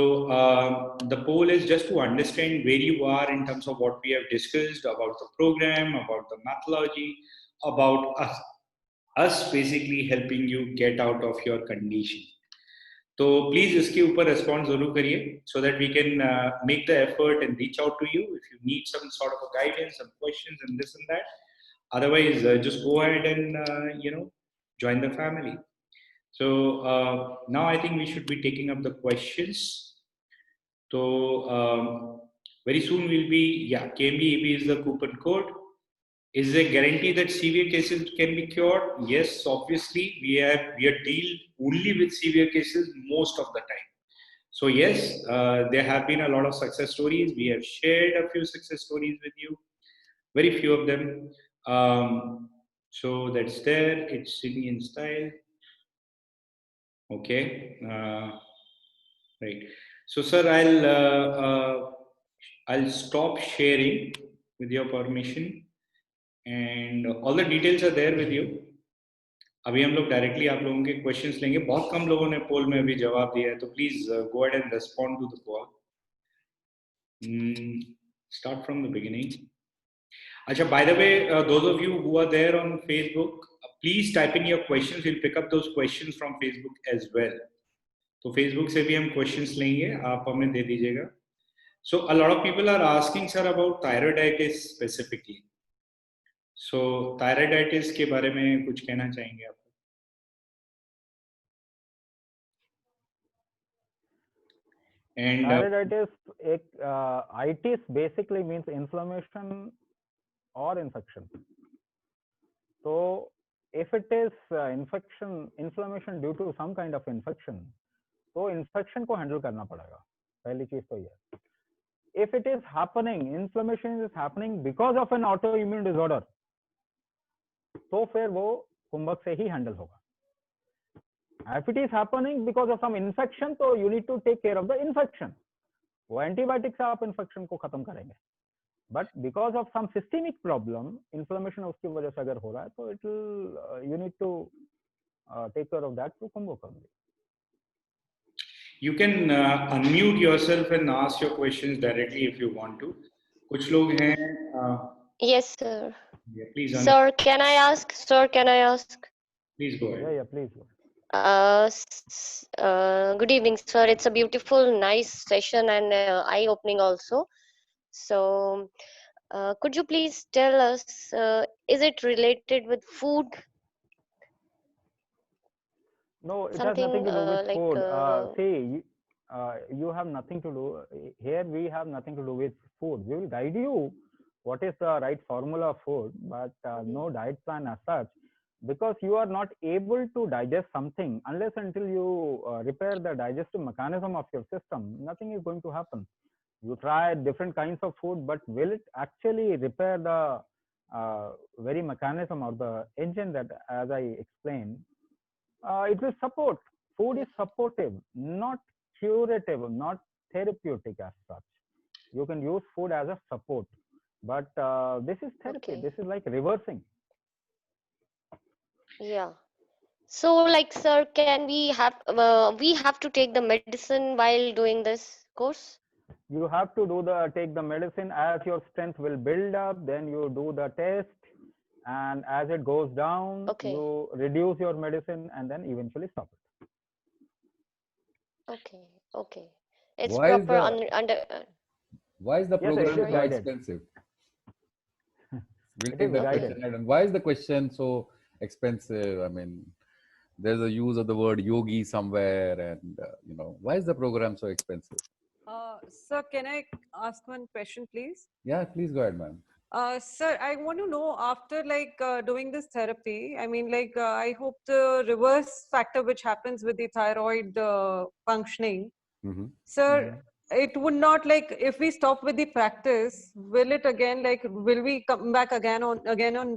the poll is just to understand where you are in terms of what we have discussed about the program, about the methodology, about us basically helping you get out of your condition. तो please इसके ऊपर respond जरूर करिए so that we can make the effort and reach out to you if you need some sort of a guidance, some questions and this and that. Otherwise, just go ahead and join the family. So now I think we should be taking up the questions. So very soon we'll be, yeah, KMBEB is the coupon code. Is there a guarantee that severe cases can be cured? Yes, obviously we are deal only with severe cases most of the time. So yes, there have been a lot of success stories. We have shared a few success stories with you, very few of them. So that's there. It's Sydney style. Okay, right. So sir, I'll stop sharing with your permission, and all the details are there with you. अभी हम लोग directly आप लोगों के questions लेंगे. बहुत कम लोगों ने पोल में अभी जवाब दिया है, तो please go ahead and respond to the poll. Start from the beginning. Acha, by the way, those of you who are there on Facebook, please type in your questions. We'll pick up those questions from Facebook as well. तो Facebook से भी हम questions लेंगे, आप हमें दे दीजिएगा. So a lot of people are asking sir about thyroiditis specifically. So thyroiditis के बारे में कुछ कहना चाहेंगे आप? And thyroiditis, itis basically means inflammation or infection. So if it is inflammation due to some kind of infection, तो infection को handle करना पड़ेगा. पहली चीज तो ये. If it is happening, inflammation is happening because of an autoimmune disorder, तो फिर वो कुंभक से ही handle होगा. If it is happening because of some infection, तो you need to take care of the infection. वो antibiotics से आप infection को खत्म करेंगे. But because of some systemic problem, inflammation उसकी वजह से अगर हो रहा है, तो it will you need to take care of that through कुंभक only. You can unmute yourself and ask your questions directly if you want to. कुछ लोग हैं. Yes, sir. Yeah, please. Sir, can I ask? Sir, can I ask? Please go ahead. Yeah, please. Good evening, sir. It's a beautiful, nice session and eye-opening also. So, could you please tell us, is it related with food? No, it Something, has nothing to do with like, food. See, you have nothing to do here. We have nothing to do with food. We will guide you what is the right formula of food, but no diet plan as such, because you are not able to digest something unless until you repair the digestive mechanism of your system. Nothing is going to happen. You try different kinds of food, but will it actually repair the very mechanism or the engine that, as I explained, it will support. Food is supportive, not curative, not therapeutic as such. You can use food as a support, but this is therapy. Okay. This is like reversing. Yeah. So, like, sir, can we have to take the medicine while doing this course? You have to take the medicine as your strength will build up. Then you do the test, and as it goes down, Okay. you reduce your medicine and then eventually stop it. Okay. Okay. It's Why is proper the- under. Why is the Yes, program it is so guided. expensive? We'll It take is the guided. question ahead. And why is the question so expensive? I mean, there's a use of the word yogi somewhere, and why is the program so expensive? Sir, can I ask one question, please? Yeah, please go ahead, ma'am. Sir, I want to know, after doing this therapy, I mean, I hope the reverse factor which happens with the thyroid functioning, Mhm. sir, it would not, if we stop with the practice, will it again, will we come back again on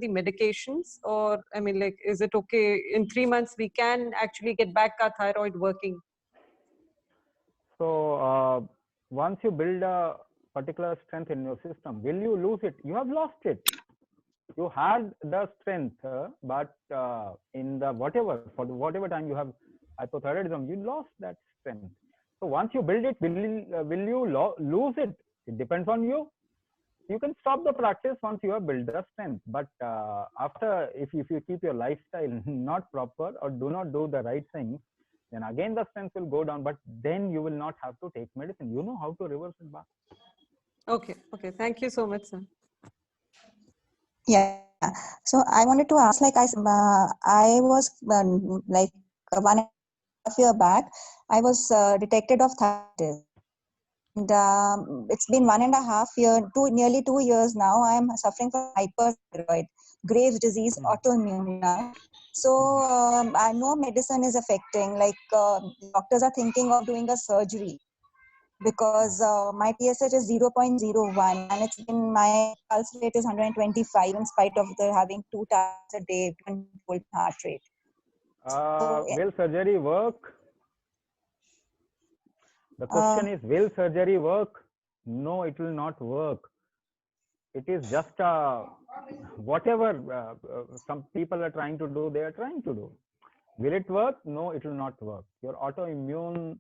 the medications? Or, I mean, is it okay in 3 months we can actually get back our thyroid working? So once you build a particular strength in your system, will you lose it? You have lost it. You had the strength, but in the whatever time you have hypothyroidism, you lost that strength. So once you build it, will you lose it? It depends on you. You can stop the practice once you have built the strength, but after, if you keep your lifestyle not proper or do not do the right things, then again the strength will go down, but then you will not have to take medicine. You know how to reverse it back. Okay. Thank you so much, sir. Yeah. So I wanted to ask, I was 1.5 years back, I was detected of thyroiditis. it's been 1.5 years, nearly 2 years now. I am suffering from hyperthyroid, Graves' disease, autoimmune now. So I know medicine is affecting. Like doctors are thinking of doing a surgery because my TSH is 0.01 and it's been, my pulse rate is 125 in spite of the having 2 times a day, 20-volt heart rate. So, Will surgery work? The question is, will surgery work? No, it will not work. It is just whatever some people are trying to do, they are trying to do. Will it work? No, it will not work. Your autoimmune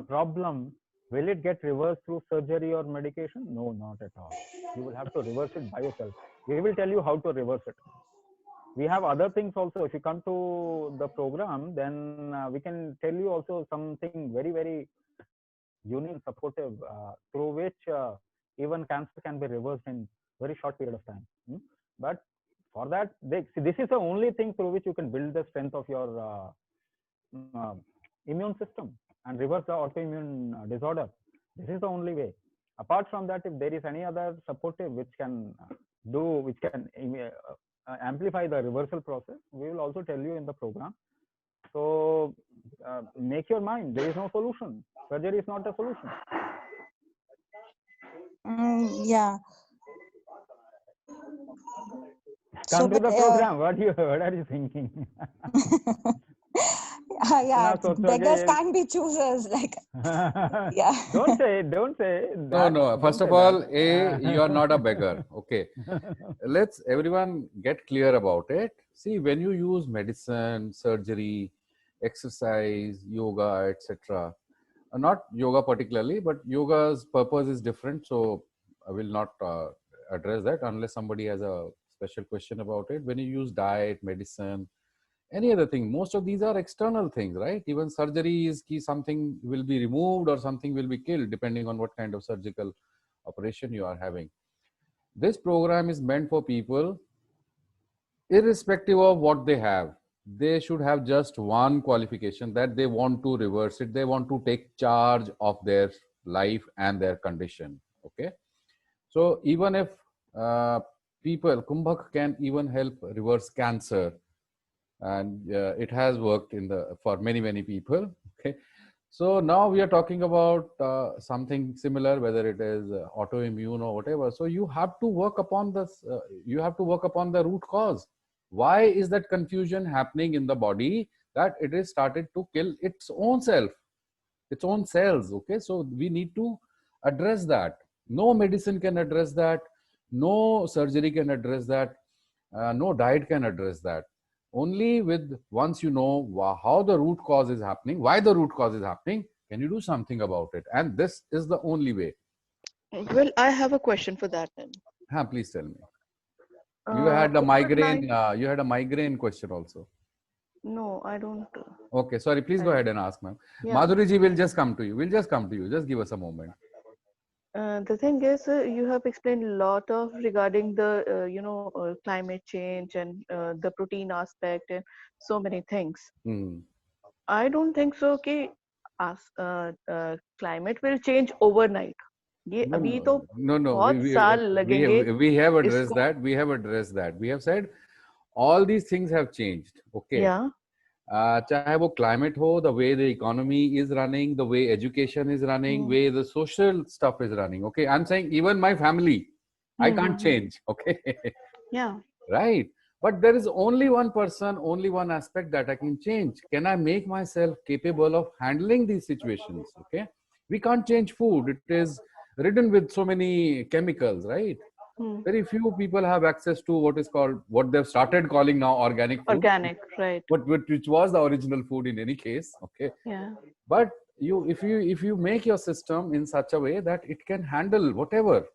problem, will it get reversed through surgery or medication? No, not at all. You will have to reverse it by yourself. We will tell you how to reverse it. We have other things also. If you come to the program, then we can tell you also something very, very unique and supportive through which even cancer can be reversed in very short period of time. But for that, this is the only thing through which you can build the strength of your immune system and reverse the autoimmune disorder. This is the only way. Apart from that, if there is any other supportive which can amplify the reversal process, we will also tell you in the program. So make your mind, there is no solution. Surgery is not a solution. Yeah. Come to the program. What are you thinking? Yeah, beggars can't be choosers. Like, yeah. Don't say that. No. First of all, you are not a beggar. Okay. Let's everyone get clear about it. See, when you use medicine, surgery, exercise, yoga, etc., not yoga particularly, but yoga's purpose is different. So I will not address that unless somebody has a special question about it. When you use diet, medicine, any other thing, most of these are external things, right? Even surgery is key, something will be removed or something will be killed depending on what kind of surgical operation you are having. This program is meant for people irrespective of what they have. They should have just one qualification, that they want to reverse it. They want to take charge of their life and their condition. Okay. So even if people, Kumbhak can even help reverse cancer, and it has worked for many people. Okay. So now we are talking about something similar, whether it is autoimmune or whatever. So you have to work upon this. You have to work upon the root cause. Why is that confusion happening in the body, that it is started to kill its own self, its own cells? Okay, so we need to address that. No medicine can address that. No surgery can address that. No diet can address that. Only with, once you know how the root cause is happening, why the root cause is happening, can you do something about it. And this is the only way. Well, I have a question for that then. Please tell me. You had a migraine. You had a migraine question also. No, I don't. Okay, sorry. Please go ahead and ask, ma'am. Yeah. Madhuri ji will just come to you. We'll just come to you. Just give us a moment. The thing is, you have explained a lot of regarding the climate change and the protein aspect and so many things. I don't think so. Okay, climate will change overnight. No. We have addressed that. We have addressed that. We have said all these things have changed. Okay. Yeah. चाहे वो climate हो, the way the economy is running, the way education is running, way the social stuff is running. Okay, I'm saying even my family, I can't change. Okay. Yeah. Right. But there is only one person, only one aspect that I can change. Can I make myself capable of handling these situations? Okay. We can't change food. It is ridden with so many chemicals, right? Very few people have access to what they've started calling now organic food. Organic, right? Which was the original food in any case. Okay. Yeah. But if you make your system in such a way that it can handle whatever,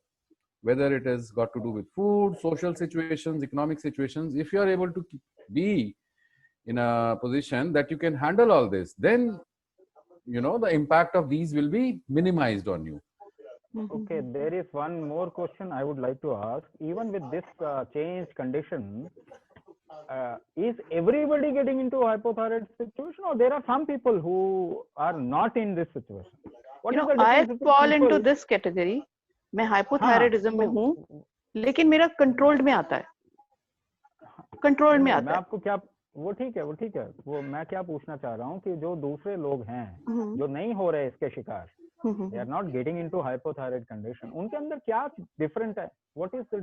whether it has got to do with food, social situations, economic situations, if you are able to be in a position that you can handle all this, then the impact of these will be minimized on you. Okay, there is one more question I would like to ask. Even with this changed condition, is everybody getting into hypothyroid situation, or there are some people who are not in this situation? What You is know, the I difference between fall into people? this category. मैं हाँ hypothyroidism में हूँ, तो लेकिन मेरा controlled में आता है, कंट्रोल में नहीं, आता मैं है. आपको क्या, वो ठीक है, वो ठीक है, वो मैं क्या पूछना चाह रहा हूँ कि जो दूसरे लोग हैं जो नहीं हो रहे इसके शिकार, they are not getting into hypothyroid condition, उनके अंदर क्या different है? What is the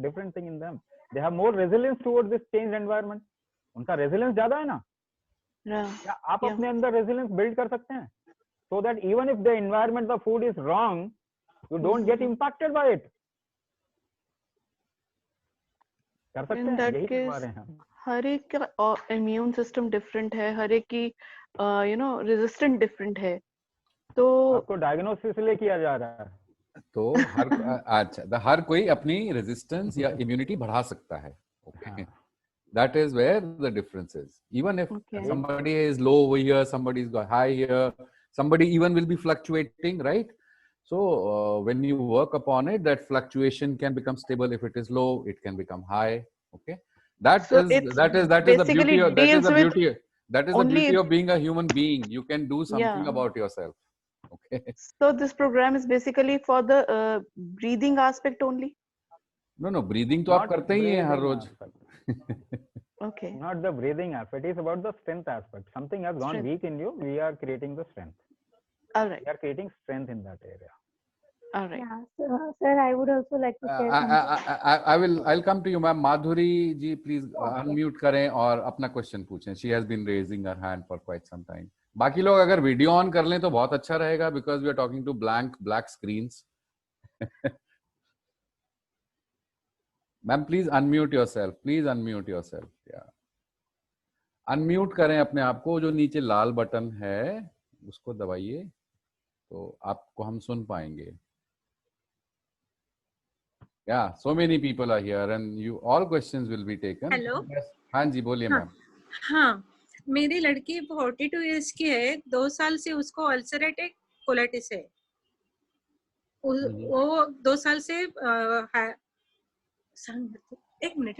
different thing in them? They have more resilience towards this changed environment. उनका resilience ज्यादा है ना? क्या आप अपने अंदर resilience build कर सकते हैं? So that even if the environment, the food is wrong, you don't get impacted by it. कर सकते हैं, यही करवा रहे हैं हम. हर एक का इम्यून सिस्टम डिफरेंट है, हर एक की रेजिस्टेंट डिफरेंट है, तो आपको डायग्नोसिस ले किया जा रहा है. तो अच्छा, हर कोई अपनी रेजिस्टेंस या इम्यूनिटी बढ़ा सकता है. Okay, that is where the difference is. Even if somebody is low over here, somebody is high here, somebody even will be fluctuating, right? So when you work upon it, that fluctuation can become stable. If it is low, it can become high. Okay, that is the beauty of being a human being. You can do something about yourself. Okay. So this program is basically for the breathing aspect only. No, breathing तो आप करते ही हैं हर रोज. Okay. Not the breathing aspect. It is about the strength aspect. Something has gone weak in you. We are creating the strength. All right. We are creating strength in that area. All right. Yeah, sir, I would also like to share something. I'll come to you, ma'am. Madhuri ji, please unmute करें और अपना question पूछें. She has been raising her hand for quite some time. बाकी लोग अगर video on कर लें तो बहुत अच्छा रहेगा, because we are talking to black screens. Ma'am, please unmute yourself. Please unmute yourself. Yeah. Unmute करें अपने आप को. जो नीचे लाल बटन है उसको दबाइए तो आपको हम सुन पाएंगे. Yeah, so many people are here and you all questions will be taken. Hello. हाँ जी, बोलिए मैम. हाँ, मेरी लड़की 42 इयर्स की है. 2 साल से उसको अल्सरेटिव कोलाइटिस है. वो 2 साल से एक मिनट.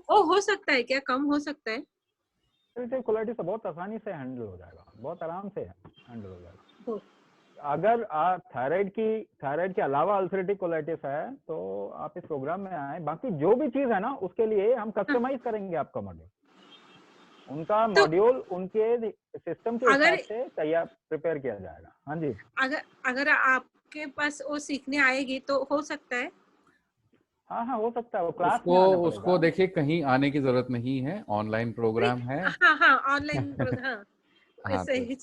वो हो सकता है क्या, कम हो सकता है? अल्सरेटिव कोलाइटिस बहुत आसानी से हैंडल हो जाएगा, बहुत आराम से हैंडल हो जाएगा. अगर आप थायराइड के अलावा अल्सरेटिव कोलाइटिस है तो आप इस प्रोग्राम में आए. बाकी जो भी चीज है ना उसके लिए हम कस्टमाइज करेंगे आपका मॉड्यूल. उनका मॉड्यूल उनके सिस्टम के हिसाब से तैयार प्रिपेयर किया जाएगा. हाँ जी. अगर आपके पास वो सीखने आएगी तो हो सकता है. हाँ, हो सकता है. वो क्लास में आना पड़ेगा. उसको देखिए, कहीं आने की जरूरत नहीं है, ऑनलाइन प्रोग्राम है. हाँ, ऑनलाइन प्रोग्राम. सही.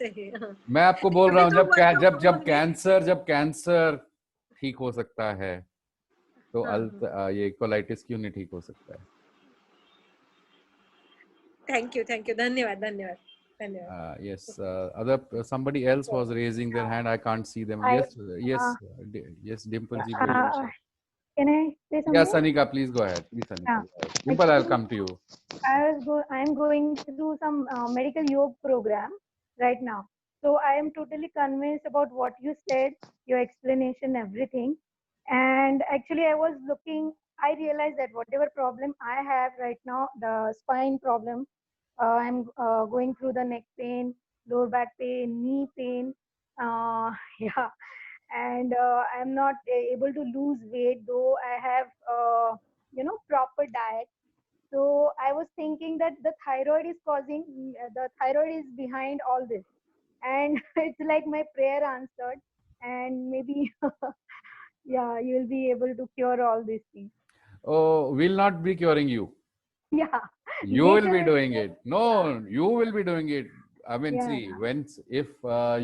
मैं आपको बोल रहा हूँ, जब कैंसर ठीक हो सकता है तो ये कोलाइटिस क्यों नहीं ठीक हो सकता है? Thank you. धन्यवाद. Yes, somebody else was raising their hand. I can't see them. Yes, Dimple ji. Can I say something? Yes, Anika, please go ahead. Dimple, I'll come to you. I'm going through some medical yoga program right now. So I am totally convinced about what you said, your explanation, everything. And actually I was looking, I realized that whatever problem I have right now, the spine problem, I'm going through the neck pain, lower back pain, knee pain. And I'm not able to lose weight, though I have, proper diet. So I was thinking that the thyroid is behind all this. And it's like my prayer answered. And maybe, you will be able to cure all these things. Oh, we'll not be curing you. Yeah. You will be doing it. No, you will be doing it. I mean, see, if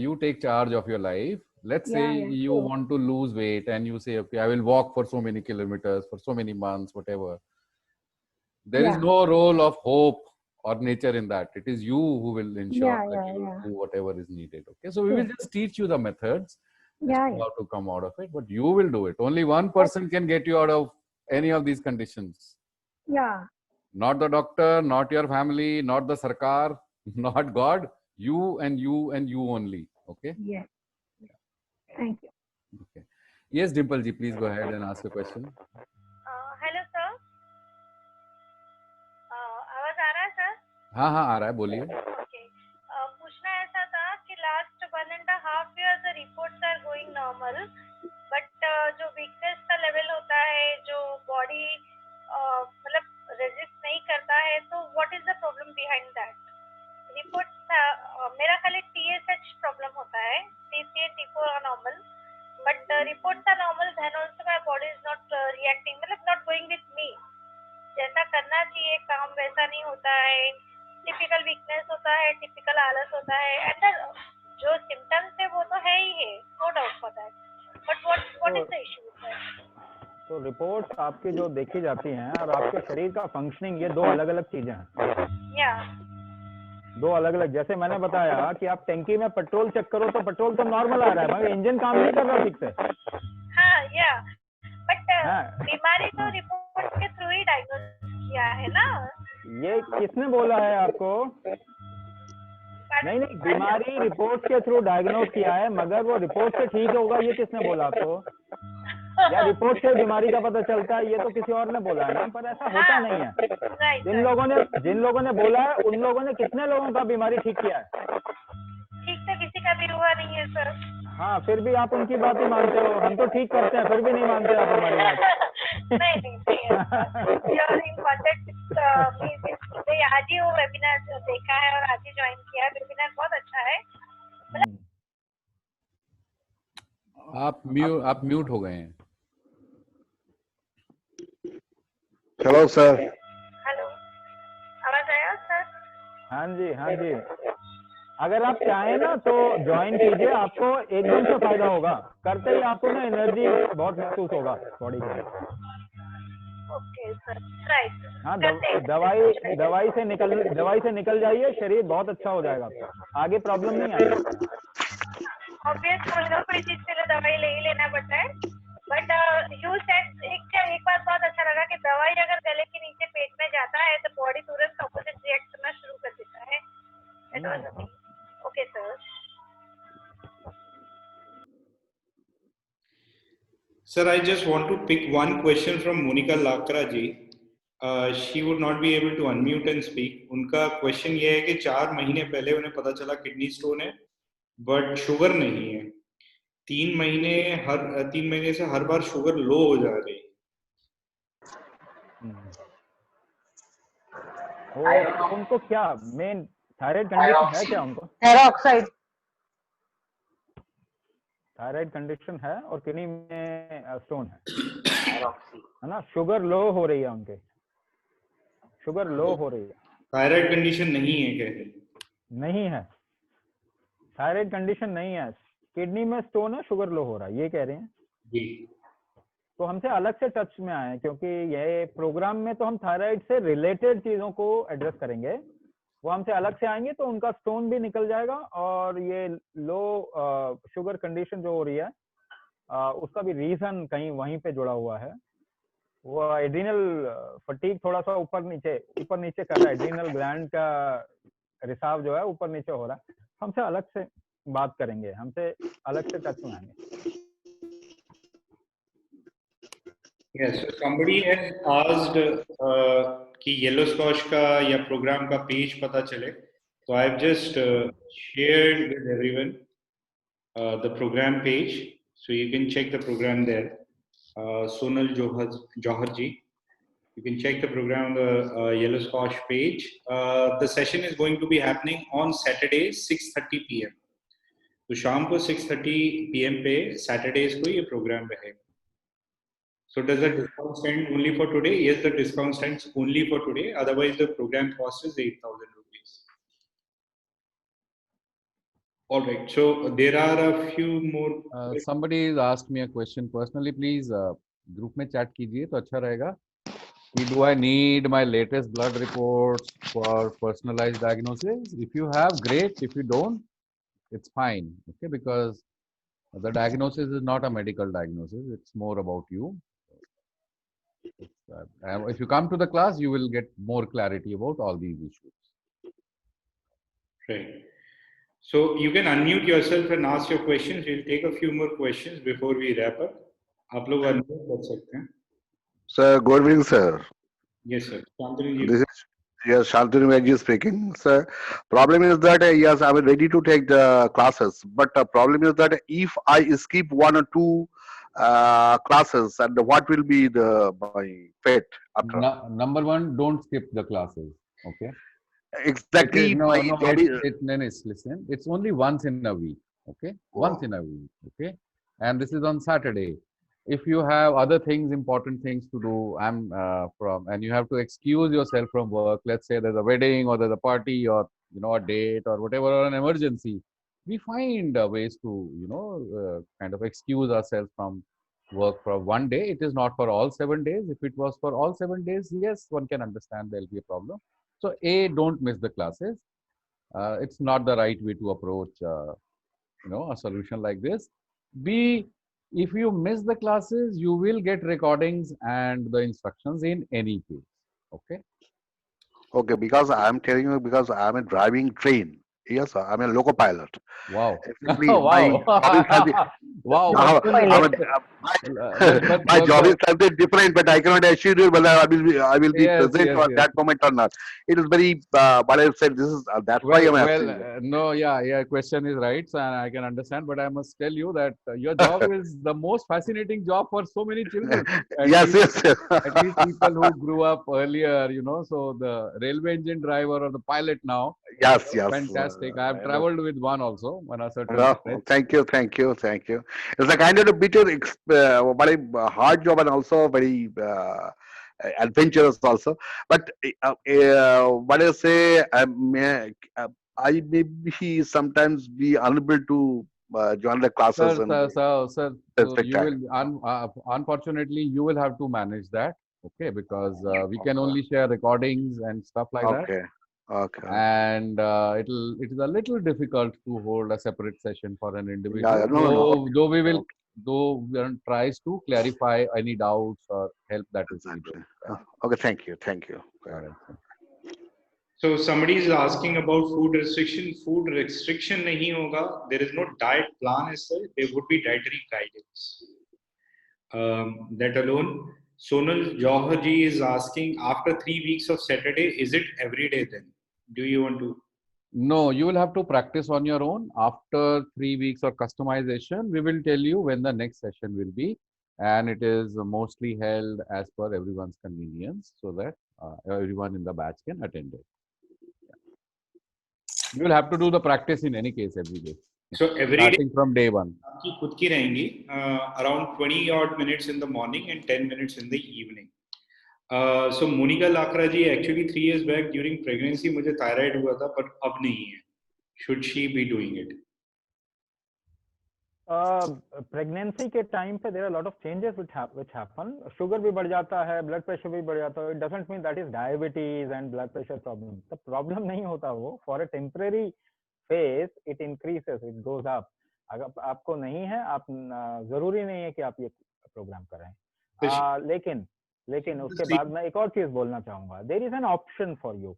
you take charge of your life, let's say you want to lose weight and you say, okay, I will walk for so many kilometers, for so many months, whatever. There is no role of hope or nature in that. It is you who will ensure that you do whatever is needed. Okay, so we will just teach you the methods how to come out of it, but you will do it. Only one person can get you out of any of these conditions. Yeah. Not the doctor, not your family, not the sarkar, not God. You and you and you only. Okay. Yes. Thank you. Okay. Yes, Dimple ji, please go ahead and ask a question. Hello sir, आवाज आ रहा है sir? हाँ, आ रहा है, बोलिए. Okay, पूछना ऐसा था कि लास्ट 1.5 years वाला आलस होता है, एंड जो सिम्टम्स है वो तो है ही है, no doubt for that, but what is the issue with that? तो रिपोर्ट्स आपकी जो देखी जाती हैं और आपके शरीर का फंक्शनिंग, ये दो अलग अलग चीजें हैं। या दो अलग अलग, जैसे मैंने बताया कि आप टैंकी में पेट्रोल चेक करो तो पेट्रोल तो नॉर्मल आ रहा है, मगर इंजन काम नहीं कर रहा ठीक से। हाँ, या बट बीमारी तो रिपोर्ट के थ्रू ही डायग्नोस किया है ना। ये किसने बोला है आपको? नहीं, बीमारी रिपोर्ट के थ्रू डायग्नोस किया है, मगर वो रिपोर्ट से ठीक होगा ये किसने बोला आपको? या रिपोर्ट से बीमारी का पता चलता है, ये तो किसी और ने बोला है ना, पर ऐसा होता नहीं है। जिन लोगों ने बोला है उन लोगों ने कितने लोगों का बीमारी ठीक किया है? ठीक तो किसी का भी हुआ नहीं है सर। हाँ, फिर भी आप उनकी बात ही मानते हो, हम तो ठीक करते हैं फिर भी नहीं मानते आप हमारी बात। आज ही वो वेबिनार देखा है और आज ही ज्वाइन किया है, वेबिनार बहुत अच्छा है। आप म्यूट हो गए हैं। Hello sir. हेलो, आवाज आया सर? हाँ जी, अगर आप चाहें ना तो ज्वाइन कीजिए, आपको एकदम से फायदा होगा, करते ही आपको ना एनर्जी बहुत महसूस होगा बॉडी के। Okay sir, right. हाँ, दवाई से निकल जाइए, शरीर बहुत अच्छा हो जाएगा आपका, आगे प्रॉब्लम नहीं आएगी। ऑब्वियस कोई चीज के लिए दवाई ले ही लेना पड़ता है, बट यू सेड एक बात बहुत अच्छा लगा कि दवाई अगर गले के नीचे पेट में जाता है तो बॉडी तुरंत ऑपोजिट रिएक्ट करना शुरू कर देता है। Okay sir. Sir, I just want to pick one question from Monica Lakra ji. She would not be able to unmute and speak. उनका क्वेश्चन ये है कि 4 महीने पहले उन्हें पता चला किडनी स्टोन है, बट शुगर नहीं है। 3 महीने से हर बार शुगर लो हो जा रही है। उनको क्या मेन थायराइड कंडीशन है क्या? उनको थायराइड कंडीशन है और किडनी में स्टोन है ना, शुगर लो हो रही है, उनके शुगर लो हो रही है। थायराइड कंडीशन नहीं है क्या? नहीं है, थायराइड कंडीशन नहीं है, किडनी में स्टोन है, शुगर लो हो रहा है, ये कह रहे हैं जी। तो हमसे अलग से टच में आए, क्योंकि ये प्रोग्राम में तो हम थायराइड से रिलेटेड चीजों को एड्रेस करेंगे, वो हमसे अलग से आएंगे तो उनका स्टोन भी निकल जाएगा और ये लो शुगर कंडीशन जो हो रही है उसका भी रीजन कहीं वहीं पे जुड़ा हुआ है। वो एड्रीनल फटीग थोड़ा सा ऊपर नीचे कर रहा है, एड्रीनल ग्लैंड का रिसाव जो है ऊपर नीचे हो रहा है। हमसे अलग से बात करेंगे, हमसे अलग से टच में आएंगे। Yes, so somebody has asked कि येलो स्कॉच का या प्रोग्राम का पेज पता चले, तो I have just shared with everyone the program page, so you can check the program there. Sonal Johar ji, you can check the program on the Yellow Scotch page. The session is going to be happening on Saturday 6:30 PM. तो शाम को 6:30 PM पे Saturdays को ये program रहेगा। So does the discount stand only for today? Yes, the discount stands only for today. Otherwise, the program cost is 8,000 rupees. All right. So there are a few more. Somebody has asked me a question personally. Please group में chat कीजिए तो अच्छा रहेगा। Do I need my latest blood reports for personalized diagnosis? If you have, great. If you don't, it's fine. Okay, because the diagnosis is not a medical diagnosis. It's more about you. If you come to the class, you will get more clarity about all these issues. Right. So you can unmute yourself and ask your questions. We'll take a few more questions before we wrap up. आप लोग unmute कर सकते हैं. Sir, good evening, sir. Yes, sir. Shantanu ji. This is yes, Shantanu Ji speaking. Sir, problem is that yes, I'm ready to take the classes, but the problem is that if I skip 1 or 2 classes, and what will be my fate after? Number 1, don't skip the classes. Okay. Exactly. Listen. It's only once in a week. Okay. Once in a week. Okay. And this is on Saturday. If you have other things, important things to do, and you have to excuse yourself from work. Let's say there's a wedding or there's a party or a date or whatever, or an emergency, we find ways to, kind of excuse ourselves from work for one day. It is not for all 7 days. If it was for all 7 days, yes, one can understand there'll be a problem. So A, don't miss the classes. It's not the right way to approach, a solution like this. B, if you miss the classes, you will get recordings and the instructions in any case. Okay. Okay, because I'm telling you, because I'm a driving train. Yes, sir, I'm a loco pilot. Wow. Simply Wow. my job is slightly, Wow. my job is slightly different, but I cannot assure you whether I will be Yes, present yes, at yes. that moment or not. It is very, what I said, this is, that's why I'm asking you. No, yeah, question is right, and I can understand, but I must tell you that your job is the most fascinating job for so many children. Yes, yes. At least people who grew up earlier, so the railway engine driver or the pilot now. Yes, yes. Fantastic. I have I know. traveled with one also on a certain Well, stretch. thank you. It's a kind of a bit of very hard job and also very adventurous also. But what I say, I may be sometimes be unable to join the classes Sir, and so specific you time. will, unfortunately, you will have to manage that, okay? Because we can only share recordings and stuff like that. Okay. And it is a little difficult to hold a separate session for an individual. Yeah, no. Though one tries to clarify any doubts or help that is needed. Okay, thank you. All right. So somebody is asking about food restriction. Food restriction nahi hoga. There is no diet plan as such. There would be dietary guidance. That alone. Sonal Jauhar ji is asking, after 3 weeks of Saturday, is it every day then? Do you want to? No, you will have to practice on your own. After 3 weeks of customization, we will tell you when the next session will be. And it is mostly held as per everyone's convenience so that everyone in the batch can attend it. You will have to do the practice in any case every day. So every starting day from day one. आपकी खुद की रहेंगी around 20 odd minutes in the morning and 10 minutes in the evening. So Monica Lakra ji, actually 3 years back during pregnancy मुझे thyroid हुआ था, but अब नहीं है. Should she be doing it? Pregnancy के टाइम पे there are lot of changes which happen. Sugar भी बढ़ जाता है, ब्लड प्रेशर भी बढ़ जाता है. It doesn't mean that is diabetes and blood pressure problem. The problem नहीं होता वो. For a temporary phase it increases, it goes up. अगर आपको नहीं है, आप जरूरी नहीं है कि आप ये प्रोग्राम करें. लेकिन उसके बाद मैं एक और चीज बोलना चाहूंगा. There is an option for you.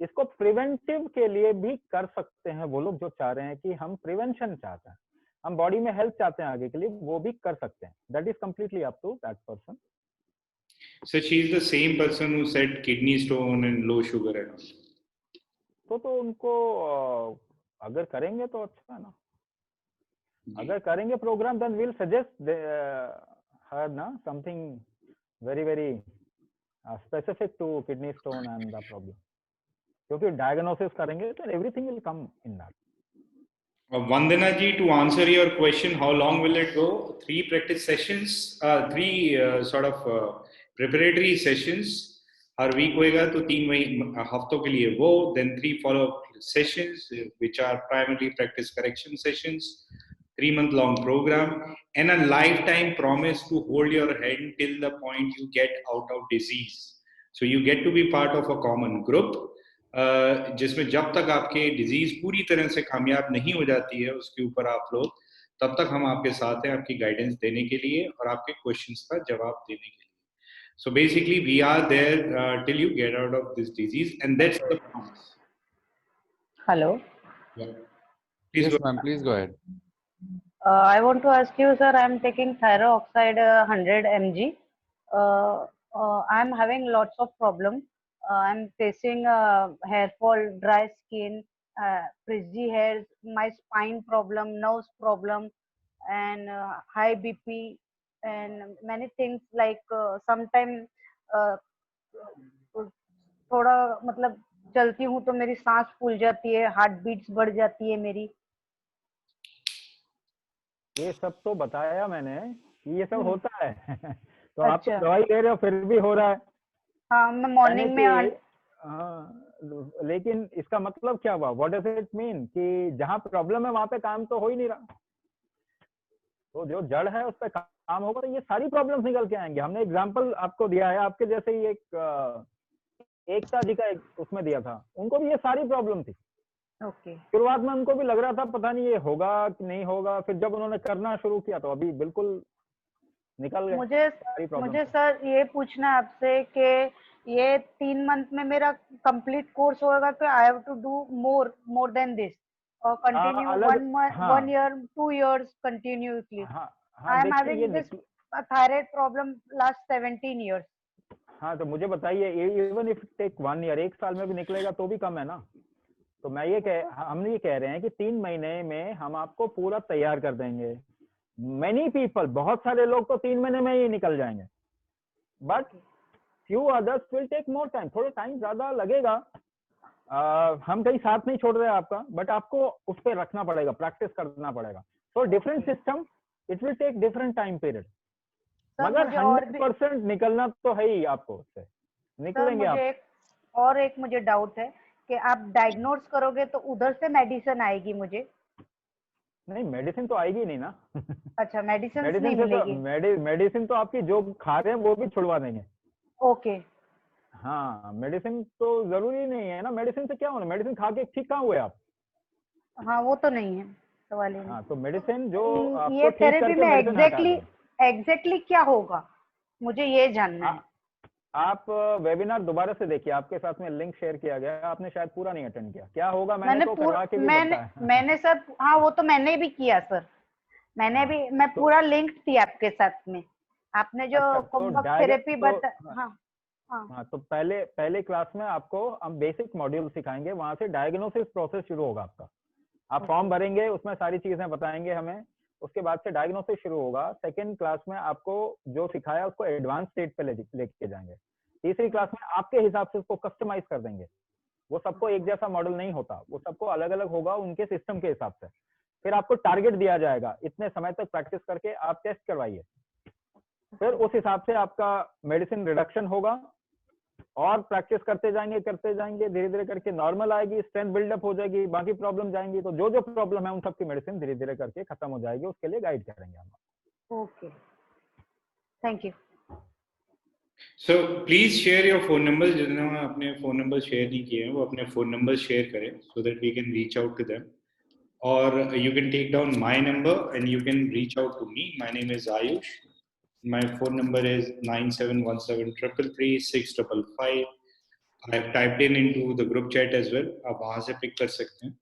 इसको प्रिवेंटिव के लिए भी कर सकते हैं वो लोग जो चाह रहे हैं कि हम प्रिवेंशन चाहते हैं, हम बॉडी में हेल्थ चाहते हैं आगे के लिए, वो भी कर सकते हैं. That is completely up to that person. So she is the same person who said kidney stone and low sugar and all. तो उनको अगर करेंगे तो अच्छा है ना. अगर करेंगे programme, then will suggest her ना something very very specific to kidney stone and the problem. क्योंकि डायग्नोसिस करेंगे तो everything will come in that. Vandana ji, to answer your question, how long will it go? 3 practice sessions, 3 sort of preparatory sessions. Her week होएगा तो 3 हफ्तों के लिए वो, then 3 follow-up sessions, which are primarily practice correction sessions, 3-month-long program, and a lifetime promise to hold your hand till the point you get out of disease. So you get to be part of a common group. जिसमें जब तक आपके disease पूरी तरह से कामयाब नहीं हो जाती है उसके ऊपर आप लोग, तब तक हम आपके साथ हैं आपकी गाइडेंस देने के लिए और आपके क्वेश्चंस का जवाब देने के लिए. So basically we are there till you get out of this disease, and that's the promise. Hello. Yeah. Yes, ma'am, please go ahead. I want to ask you, sir, I am taking thyroxide 100 mg. I am having lots of problems. I'm facing hair fall, dry skin, frizzy hairs, my spine problem, nose problem, and high BP, and many things like sometimes थोड़ा मतलब चलती हूँ तो मेरी सांस फूल जाती है, heart beats बढ़ जाती है मेरी. ये सब तो बताया मैंने कि ये सब होता है. तो आप दवाई ले रहे हो फिर भी हो रहा है. हाँ, मैं मॉर्निंग में लेकिन इसका मतलब क्या हुआ? व्हाट डज इट मीन कि जहां प्रॉब्लम है वहां पे काम तो हो ही नहीं रहा। तो जो जड़ है उस पर काम होगा तो ये सारी प्रॉब्लम्स निकल के आएंगे। हमने एग्जांपल आपको दिया है, आपके जैसे ही एकता जी का उसमें दिया था, उनको भी ये सारी प्रॉब्लम थी। ओके। शुरुआत में उनको भी लग रहा था पता नहीं ये होगा कि नहीं होगा, फिर जब उन्होंने करना शुरू किया तो अभी बिल्कुल निकल गए। मुझे सर ये पूछना है आपसे कि ये 3 मंथ में मेरा कंप्लीट कोर्स होगा कि I have to do more than this और continue 1 year 2 years continuously? I am having this thyroid problem last 17 years. हाँ, तो मुझे बताइए, इवन इफ टेक 1 year, 1 साल में भी निकलेगा तो भी कम है ना। तो मैं हम ये कह रहे हैं कि 3 महीने में हम आपको पूरा तैयार कर देंगे। Many people, बहुत सारे लोग तो 3 महीने में ही निकल जाएंगे, but few others will take more time. थोड़ा टाइम ज्यादा लगेगा। हम कहीं साथ नहीं छोड़ रहे हैं आपका, बट आपको उस पर रखना पड़ेगा, प्रैक्टिस करना पड़ेगा। So different system, it will take different time period. मगर 100% निकलना तो है ही, आपको उससे निकलेंगे आप। और एक मुझे डाउट है कि आप डायग्नोज करोगे तो उधर से मेडिसिन आएगी मुझे? नहीं, मेडिसिन तो आएगी नहीं ना। अच्छा, मेडिसिन नहीं मिलेगी। मेडिसिन तो आपकी जो खा रहे हैं वो भी छुड़वा देंगे। ओके। हाँ, मेडिसिन तो जरूरी नहीं है ना। मेडिसिन से क्या होना, मेडिसिन खा के ठीक कहाँ हुए आप? हाँ, वो तो नहीं है सवाल ही। हाँ, तो मेडिसिन जो ये थेरेपी में एग्जैक्टली क्या होगा, मुझे ये जानना है। आप वेबिनार दोबारा से देखिए, आपके साथ में लिंक शेयर किया गया, आपने शायद पूरा नहीं अटेंड किया। क्या होगा मैंने तो करवा के भी बताया। मैंने सर, हाँ वो तो मैंने भी किया सर, मैं पूरा लिंक थी आपके साथ में। आपने जो कुंभक थेरेपी हाँ, तो पहले क्लास में आपको हम बेसिक मॉड्यूल सिखाएंगे, वहां से डायग्नोसिस प्रोसेस शुरू होगा आपका। आप फॉर्म भरेंगे, उसमें सारी चीजें बताएंगे हमें, उसके बाद से डायग्नोसिस शुरू होगा। सेकंड क्लास में आपको जो सिखाया उसको एडवांस स्टेट पे लेके जाएंगे। तीसरी क्लास में आपके हिसाब से उसको कस्टमाइज कर देंगे। वो सबको एक जैसा मॉडल नहीं होता, वो सबको अलग अलग होगा उनके सिस्टम के हिसाब से। फिर आपको टारगेट दिया जाएगा, इतने समय तक प्रैक्टिस करके आप टेस्ट करवाइए। फिर उस हिसाब से आपका मेडिसिन रिडक्शन होगा और प्रैक्टिस करते जाएंगे धीरे धीरे करके नॉर्मल आएगी, स्ट्रेंथ बिल्डअप हो जाएगी, बाकी प्रॉब्लम जाएंगी। तो जो प्रॉब्लम है उन सबकी मेडिसिन धीरे धीरे करके खत्म हो जाएगी, उसके लिए गाइड करेंगे हम। Okay, thank you. So please share your phone number. जिन्होंने अपने फोन नंबर शेयर नहीं किए हैं वो अपने फोन नंबर शेयर करें, so that we can reach out to them. और you can take down my number and you can reach out to me. My name is Ayush. My phone number is 9717333655. I have typed into the group chat as well. आप वहाँ से pick कर सकते हैं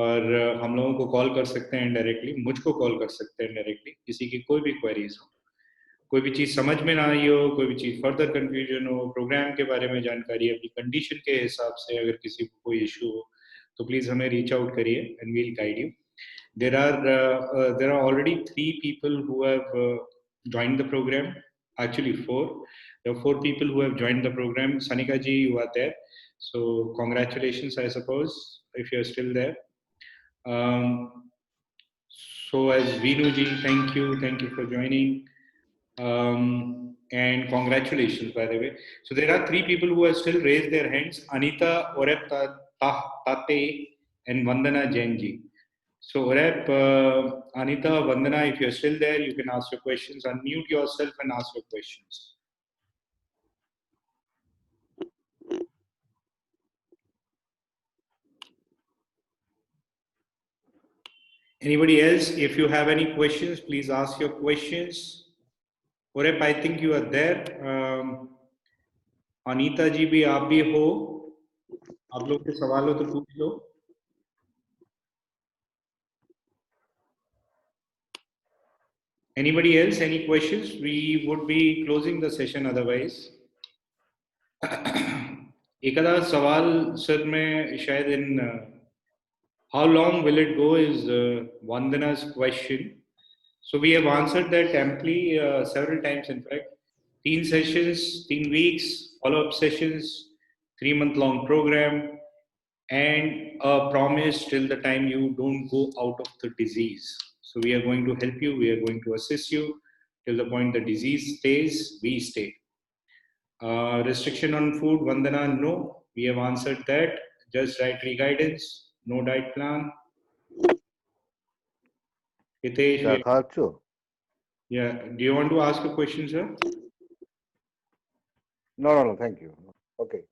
और हम लोगों को कॉल कर सकते हैं डायरेक्टली, मुझको कॉल कर सकते हैं डायरेक्टली। किसी की कोई भी क्वेरीज हो, कोई भी चीज़ समझ में ना आई हो, कोई भी चीज़ फर्दर कंफ्यूजन हो, प्रोग्राम के बारे में जानकारी, अपनी कंडीशन के हिसाब से अगर किसी को कोई इशू हो तो प्लीज़ हमें रीच आउट करिए and we will guide you. There are already 3 people who have joined the program. Actually 4. There are 4 people who have joined the program. Sanika ji, you are there, so congratulations, I suppose, if you are still there. So as Vinu ji, thank you for joining, and congratulations, by the way. So there are 3 people who have still raised their hands: Anita, Orep Tate and Vandana Jain ji. So Orep, Anita, Vandana, if you're still there, you can ask your questions. Unmute yourself and ask your questions. Anybody else? If you have any questions, please ask your questions. Orep, I think you are there. Anita ji bhi, aap bhi ho. आप लोग के सवाल हो तो पूछ लो. Anybody else? Any questions? We would be closing the session otherwise. एक आधा सवाल सर में शायद in how long will it go is Vandana's question. So we have answered that amply several times. In fact, 3 sessions, 3 weeks, follow-up sessions, 3-month-long program, and a promise till the time you don't go out of the disease. So we are going to help you, we are going to assist you till the point the disease stays, we stay. Restriction on food, Vandana, no. We have answered that. Just dietary guidance, no diet plan. Hitesh, yeah. Do you want to ask a question, sir? No, thank you. Okay.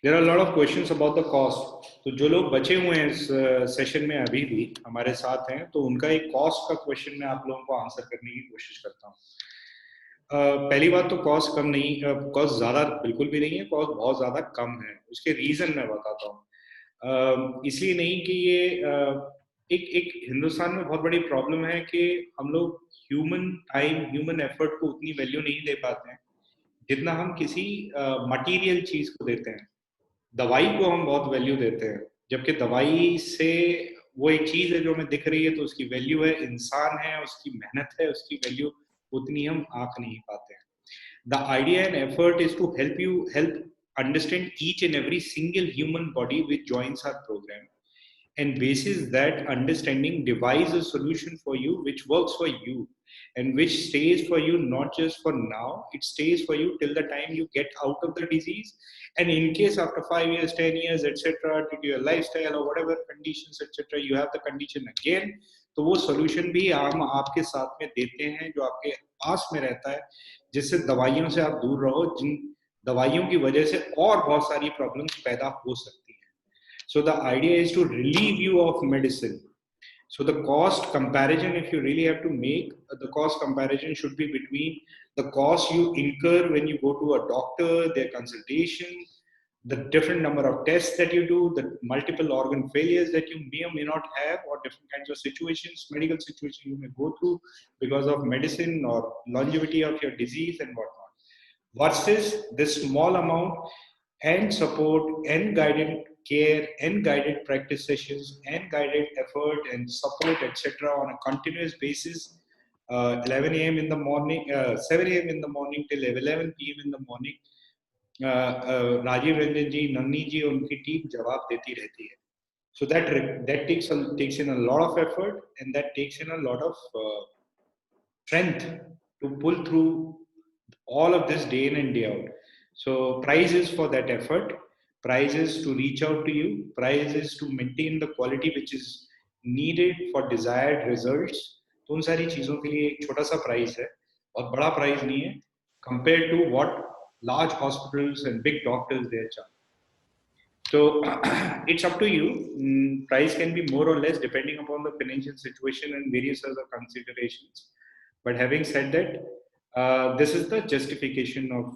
There are a lot of questions about the cost. तो जो लोग बचे हुए हैं इस session में अभी भी हमारे साथ हैं, तो उनका एक कॉस्ट का क्वेश्चन मैं आप लोगों को आंसर करने की कोशिश करता हूँ. पहली बात तो कॉस्ट कम नहीं, कॉस्ट ज्यादा बिल्कुल भी नहीं है, कॉस्ट बहुत ज्यादा कम है. उसके रीजन मैं बताता हूँ. इसलिए नहीं कि ये एक हिंदुस्तान में बहुत बड़ी प्रॉब्लम है कि हम लोग ह्यूमन टाइम, ह्यूमन एफर्ट को उतनी वैल्यू नहीं दे पाते हैं जितना हम किसी मटेरियल चीज को देते हैं. दवाई को हम बहुत वैल्यू देते हैं, जबकि दवाई से वो एक चीज है जो हमें दिख रही है, तो उसकी वैल्यू है. इंसान है, उसकी मेहनत है, उसकी वैल्यू उतनी हम आंक नहीं पाते हैं. The idea and effort is to help understand each and every single human body which joins our program, and basis that understanding devise a solution for you which works for you and which stays for you not just for now, it stays for you till the time you get out of the disease, and in case after 5 years, 10 years, etc., due to your lifestyle or whatever conditions, etc., you have the condition again, तो वो solution भी हम आपके साथ में देते हैं जो आपके पास में रहता है, जिससे दवाइयों से आप दूर रहो, जिन दवाइयों की वजह से और बहुत सारी प्रॉब्लम्स पैदा हो सकती हैं. So the idea is to relieve you of medicine. So the cost comparison, if you really have to make, the cost comparison should be between the cost you incur when you go to a doctor, their consultation, the different number of tests that you do, the multiple organ failures that you may or may not have, or different kinds of situations, medical situations you may go through because of medicine or longevity of your disease and whatnot. Versus this small amount and support and guided care and guided practice sessions and guided effort and support, etc., on a continuous basis, 11 a.m. in the morning, 7 a.m. in the morning till 11 p.m. in the morning. Rajiv Ranjan ji, Nanni ji, unki team jawab deti rehti hai. So that takes in a lot of effort, and that takes in a lot of strength to pull through all of this day in and day out. So prize is for that effort, prize is to reach out to you, prize is to maintain the quality which is needed for desired results. तो उन सारी चीजों के लिए एक छोटा सा price है, बहुत बड़ा प्राइस नहीं है compared to what large hospitals and big doctors they charge. So it's up to you. Price can be more or less depending upon the financial situation and various other considerations. But having said that, this is the justification of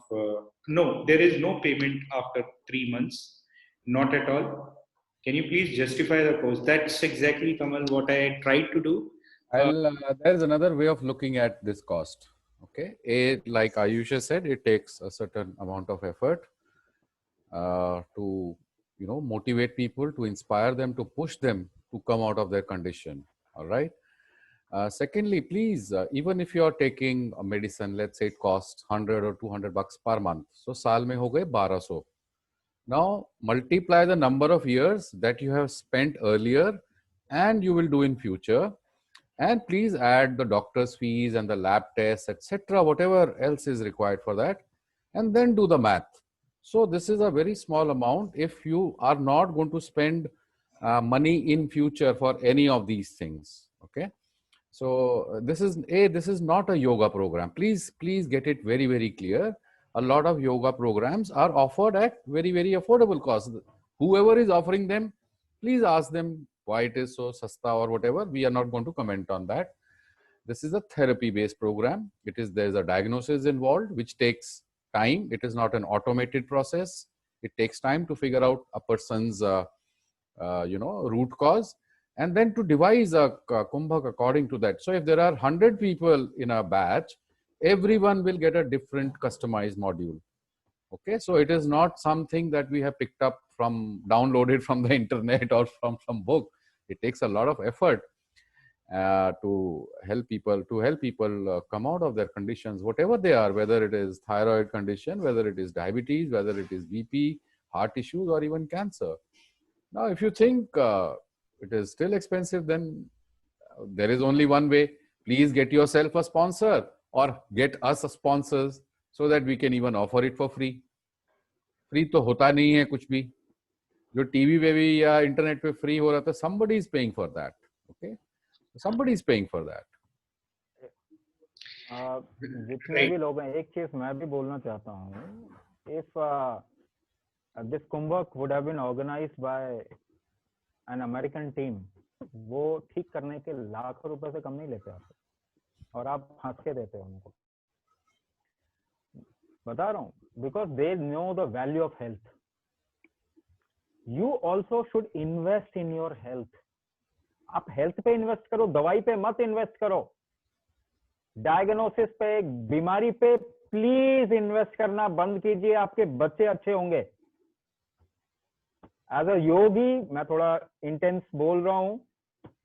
no, there is no payment after 3 months, not at all. Can you please justify the cost? That's exactly, Kamal, what I tried to do. There's another way of looking at this cost. Okay, like Ayusha said, it takes a certain amount of effort to motivate people, to inspire them, to push them to come out of their condition. All right. Secondly, please, even if you are taking a medicine, let's say it costs $100 or $200 per month. So, saal mein ho gaye 1200. Now, multiply the number of years that you have spent earlier and you will do in future. And please add the doctor's fees and the lab tests, etc., whatever else is required for that. And then do the math. So, this is a very small amount if you are not going to spend money in future for any of these things. Okay. So this is not a yoga program. Please get it very, very clear. A lot of yoga programs are offered at very, very affordable cost. Whoever is offering them, please ask them why it is so sasta or whatever. We are not going to comment on that. This is a therapy-based program. There's a diagnosis involved, which takes time. It is not an automated process. It takes time to figure out a person's, root cause, and then to devise a kumbhak according to that. So if there are 100 people in a batch, everyone will get a different customized module. Okay, so it is not something that we have picked up downloaded from the internet or from some book. It takes a lot of effort to help people come out of their conditions, whatever they are, whether it is thyroid condition, whether it is diabetes, whether it is BP, heart issues, or even cancer. Now, if you think it is still expensive, then there is only one way. Please get yourself a sponsor or get us as sponsors so that we can even offer it for free. Free तो होता नहीं है कुछ भी, जो TV पे भी या इंटरनेट पे फ्री हो रहा था, somebody is paying for that. Okay, somebody is paying for that. जितने भी लोग हैं, एक चीज मैं भी बोलना चाहता हूँ, if this Kumbh would have been organized by an American team, वो ठीक करने के लाखों रुपए से कम नहीं लेते आप, और आप हंस के देते हो उनको, बता रहा हूँ, because they know the value of health. You also should invest in your health. आप हेल्थ पे इन्वेस्ट करो, दवाई पे मत इन्वेस्ट करो. डायग्नोसिस पे, बीमारी पे प्लीज इन्वेस्ट करना बंद कीजिए, आपके बच्चे अच्छे होंगे. एज अ योगी मैं थोड़ा इंटेंस बोल रहा हूँ,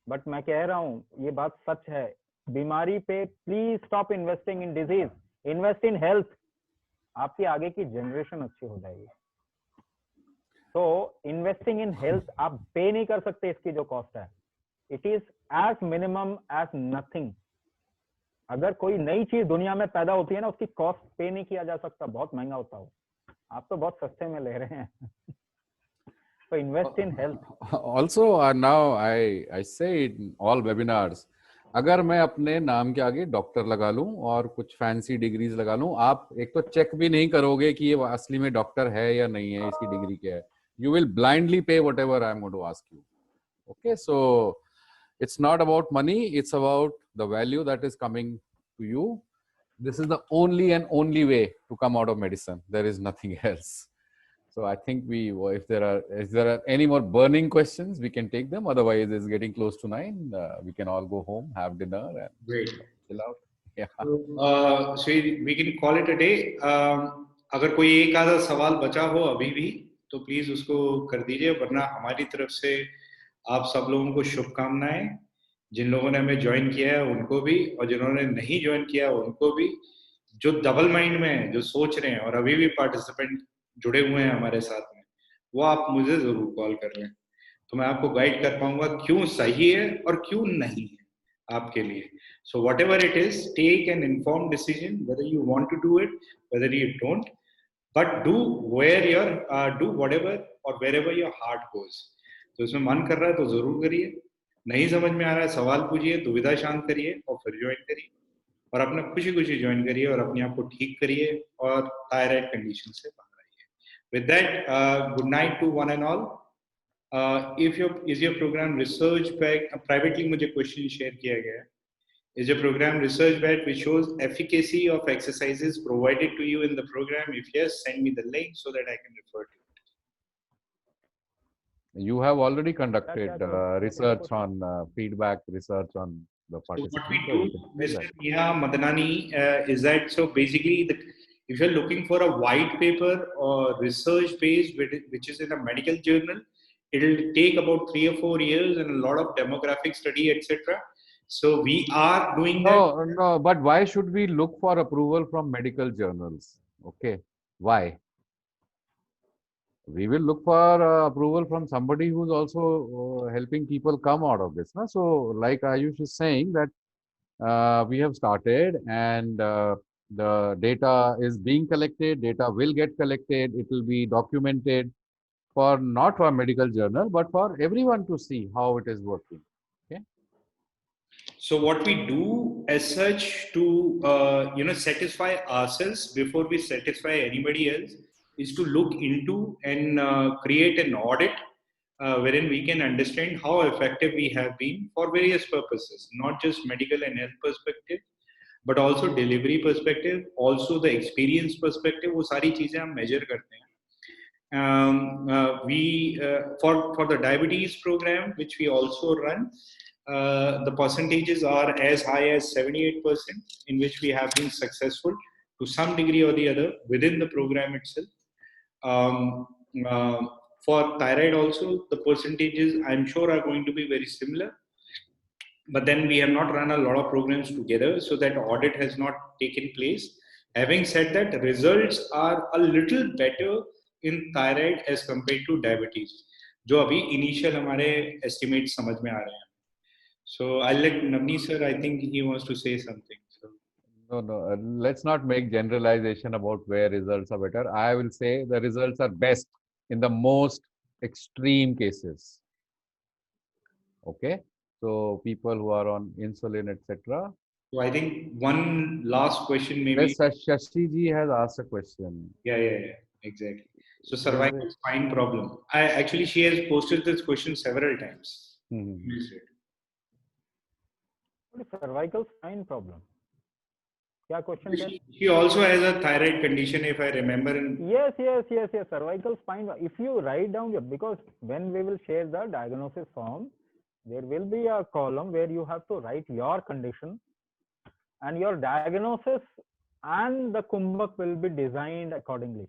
बट मैं कह रहा हूँ ये बात सच है. बीमारी पे please stop investing in disease, invest in health. आपकी आगे की जनरेशन अच्छी हो जाएगी. तो इन्वेस्टिंग इन हेल्थ आप पे नहीं कर सकते, इसकी जो कॉस्ट है, it is as minimum as nothing. अगर कोई नई चीज दुनिया में पैदा होती है ना, उसकी कॉस्ट पे नहीं किया जा सकता, बहुत महंगा होता हो. आप तो बहुत सस्ते में ले रहे हैं. So invest in health. Also now I say in all webinars, अगर मैं अपने नाम के आगे डॉक्टर लगा लूं और कुछ फैंसी डिग्रीज लगा लूं, आप एक तो चेक भी नहीं करोगे कि ये असली में डॉक्टर है या नहीं है, इसकी डिग्री क्या है. You will blindly pay whatever I am going to ask you. Okay, so it's not about money, it's about the value that is coming to you. This is the only and only way to come out of medicine. There is nothing else. So I think if there are any more burning questions, we can take them. Otherwise, it's getting close to 9. We can all go home, have dinner, and chill out. Yeah. So we can call it a day. अगर कोई एक आधा सवाल बचा हो अभी भी, तो प्लीज उसको कर दीजिए, वरना हमारी तरफ से आप सब लोगों को शुभकामनाएं. जिन लोगों ने हमें ज्वाइन किया है उनको भी, और जिन्होंने नहीं ज्वाइन किया उनको भी. जो डबल माइंड में है, जो सोच रहे हैं और अभी भी पार्टिसिपेंट जुड़े हुए हैं हमारे साथ में, वो आप मुझे जरूर कॉल कर लें, तो मैं आपको गाइड कर पाऊंगा क्यों सही है और क्यों नहीं है आपके लिए. So whatever it is, take an inform decision whether you want to do it, whether you don't, but do whatever or wherever your heart goes. तो इसमें मन कर रहा है तो जरूर करिए, नहीं समझ में आ रहा है सवाल पूछिए, दुविधा शांत करिए और फिर ज्वाइन करिए, और अपना खुशी खुशी ज्वाइन करिए और अपने आप को ठीक करिए और थायराइड कंडीशन से बाहर आइए. With that, good night to one and all. Is your program research backed? Privately मुझे question share किया गया है. Is your program research backed which shows efficacy of exercises provided to you in the program? If yes, send me the link so that I can refer to it. You have already conducted research on feedback research on the participants. So what we do, Mr. Neha Madanani, is that so basically if you're looking for a white paper or research based which is in a medical journal, it'll take about 3 or 4 years and a lot of demographic study, etc. So we are doing that. No, but why should we look for approval from medical journals? Okay, why? We will look for approval from somebody who's also helping people come out of this. So like Ayush is saying that we have started, and the data is being collected, data will get collected, it will be documented not for a medical journal, but for everyone to see how it is working. Okay. So what we do as such to satisfy ourselves before we satisfy anybody else is to look into and create an audit wherein we can understand how effective we have been for various purposes, not just medical and health perspective, but also delivery perspective, also the experience perspective. वो सारी चीजें हम measure करते हैं. For the diabetes program, which we also run, the percentages are as high as 78%, in which we have been successful to some degree or the other within the program itself. For thyroid also, the percentages I'm sure are going to be very similar. But then we have not run a lot of programs together, so that audit has not taken place. Having said that, the results are a little better in thyroid as compared to diabetes, जो अभी initial हमारे estimates समझ में आ रहे हैं. So I'll let Navni sir, I think he wants to say something. So. No, let's not make generalization about where results are better. I will say the results are best in the most extreme cases. Okay, so people who are on insulin, etc. So I think one last question maybe. Yes, Shashi ji has asked a question. Yeah, exactly. So cervical spine problem. She has posted this question several times. What is cervical spine problem? क्या question है? She also has a thyroid condition, if I remember. Yes. Cervical spine. If you write down, because when we will share the diagnosis form, there will be a column where you have to write your condition and your diagnosis, and the kumbhak will be designed accordingly.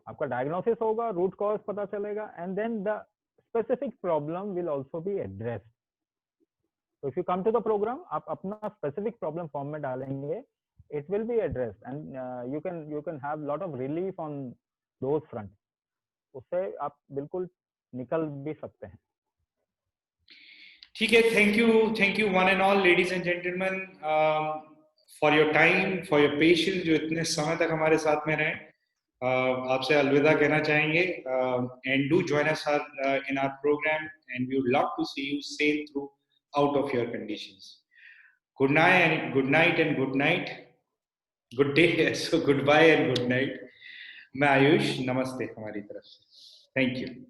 आपका diagnosis होगा, root cause पता चलेगा, and then the specific problem will also be addressed. So if you come to the program, आप अपना specific problem form में डालेंगे, it will be addressed, and you can have lot of relief on those front. उससे आप बिल्कुल निकल भी सकते हैं. ठीक है, thank you one and all, ladies and gentlemen, for your time, for your patience, जो इतने समय तक हमारे साथ में रहे. आपसे अलविदा कहना चाहेंगे, and do join us in our program, and we would love to see you sail through out of your conditions. Good night and good night. Good day, so goodbye and good night. मैं आयुष, नमस्ते हमारी तरफ से. Thank you.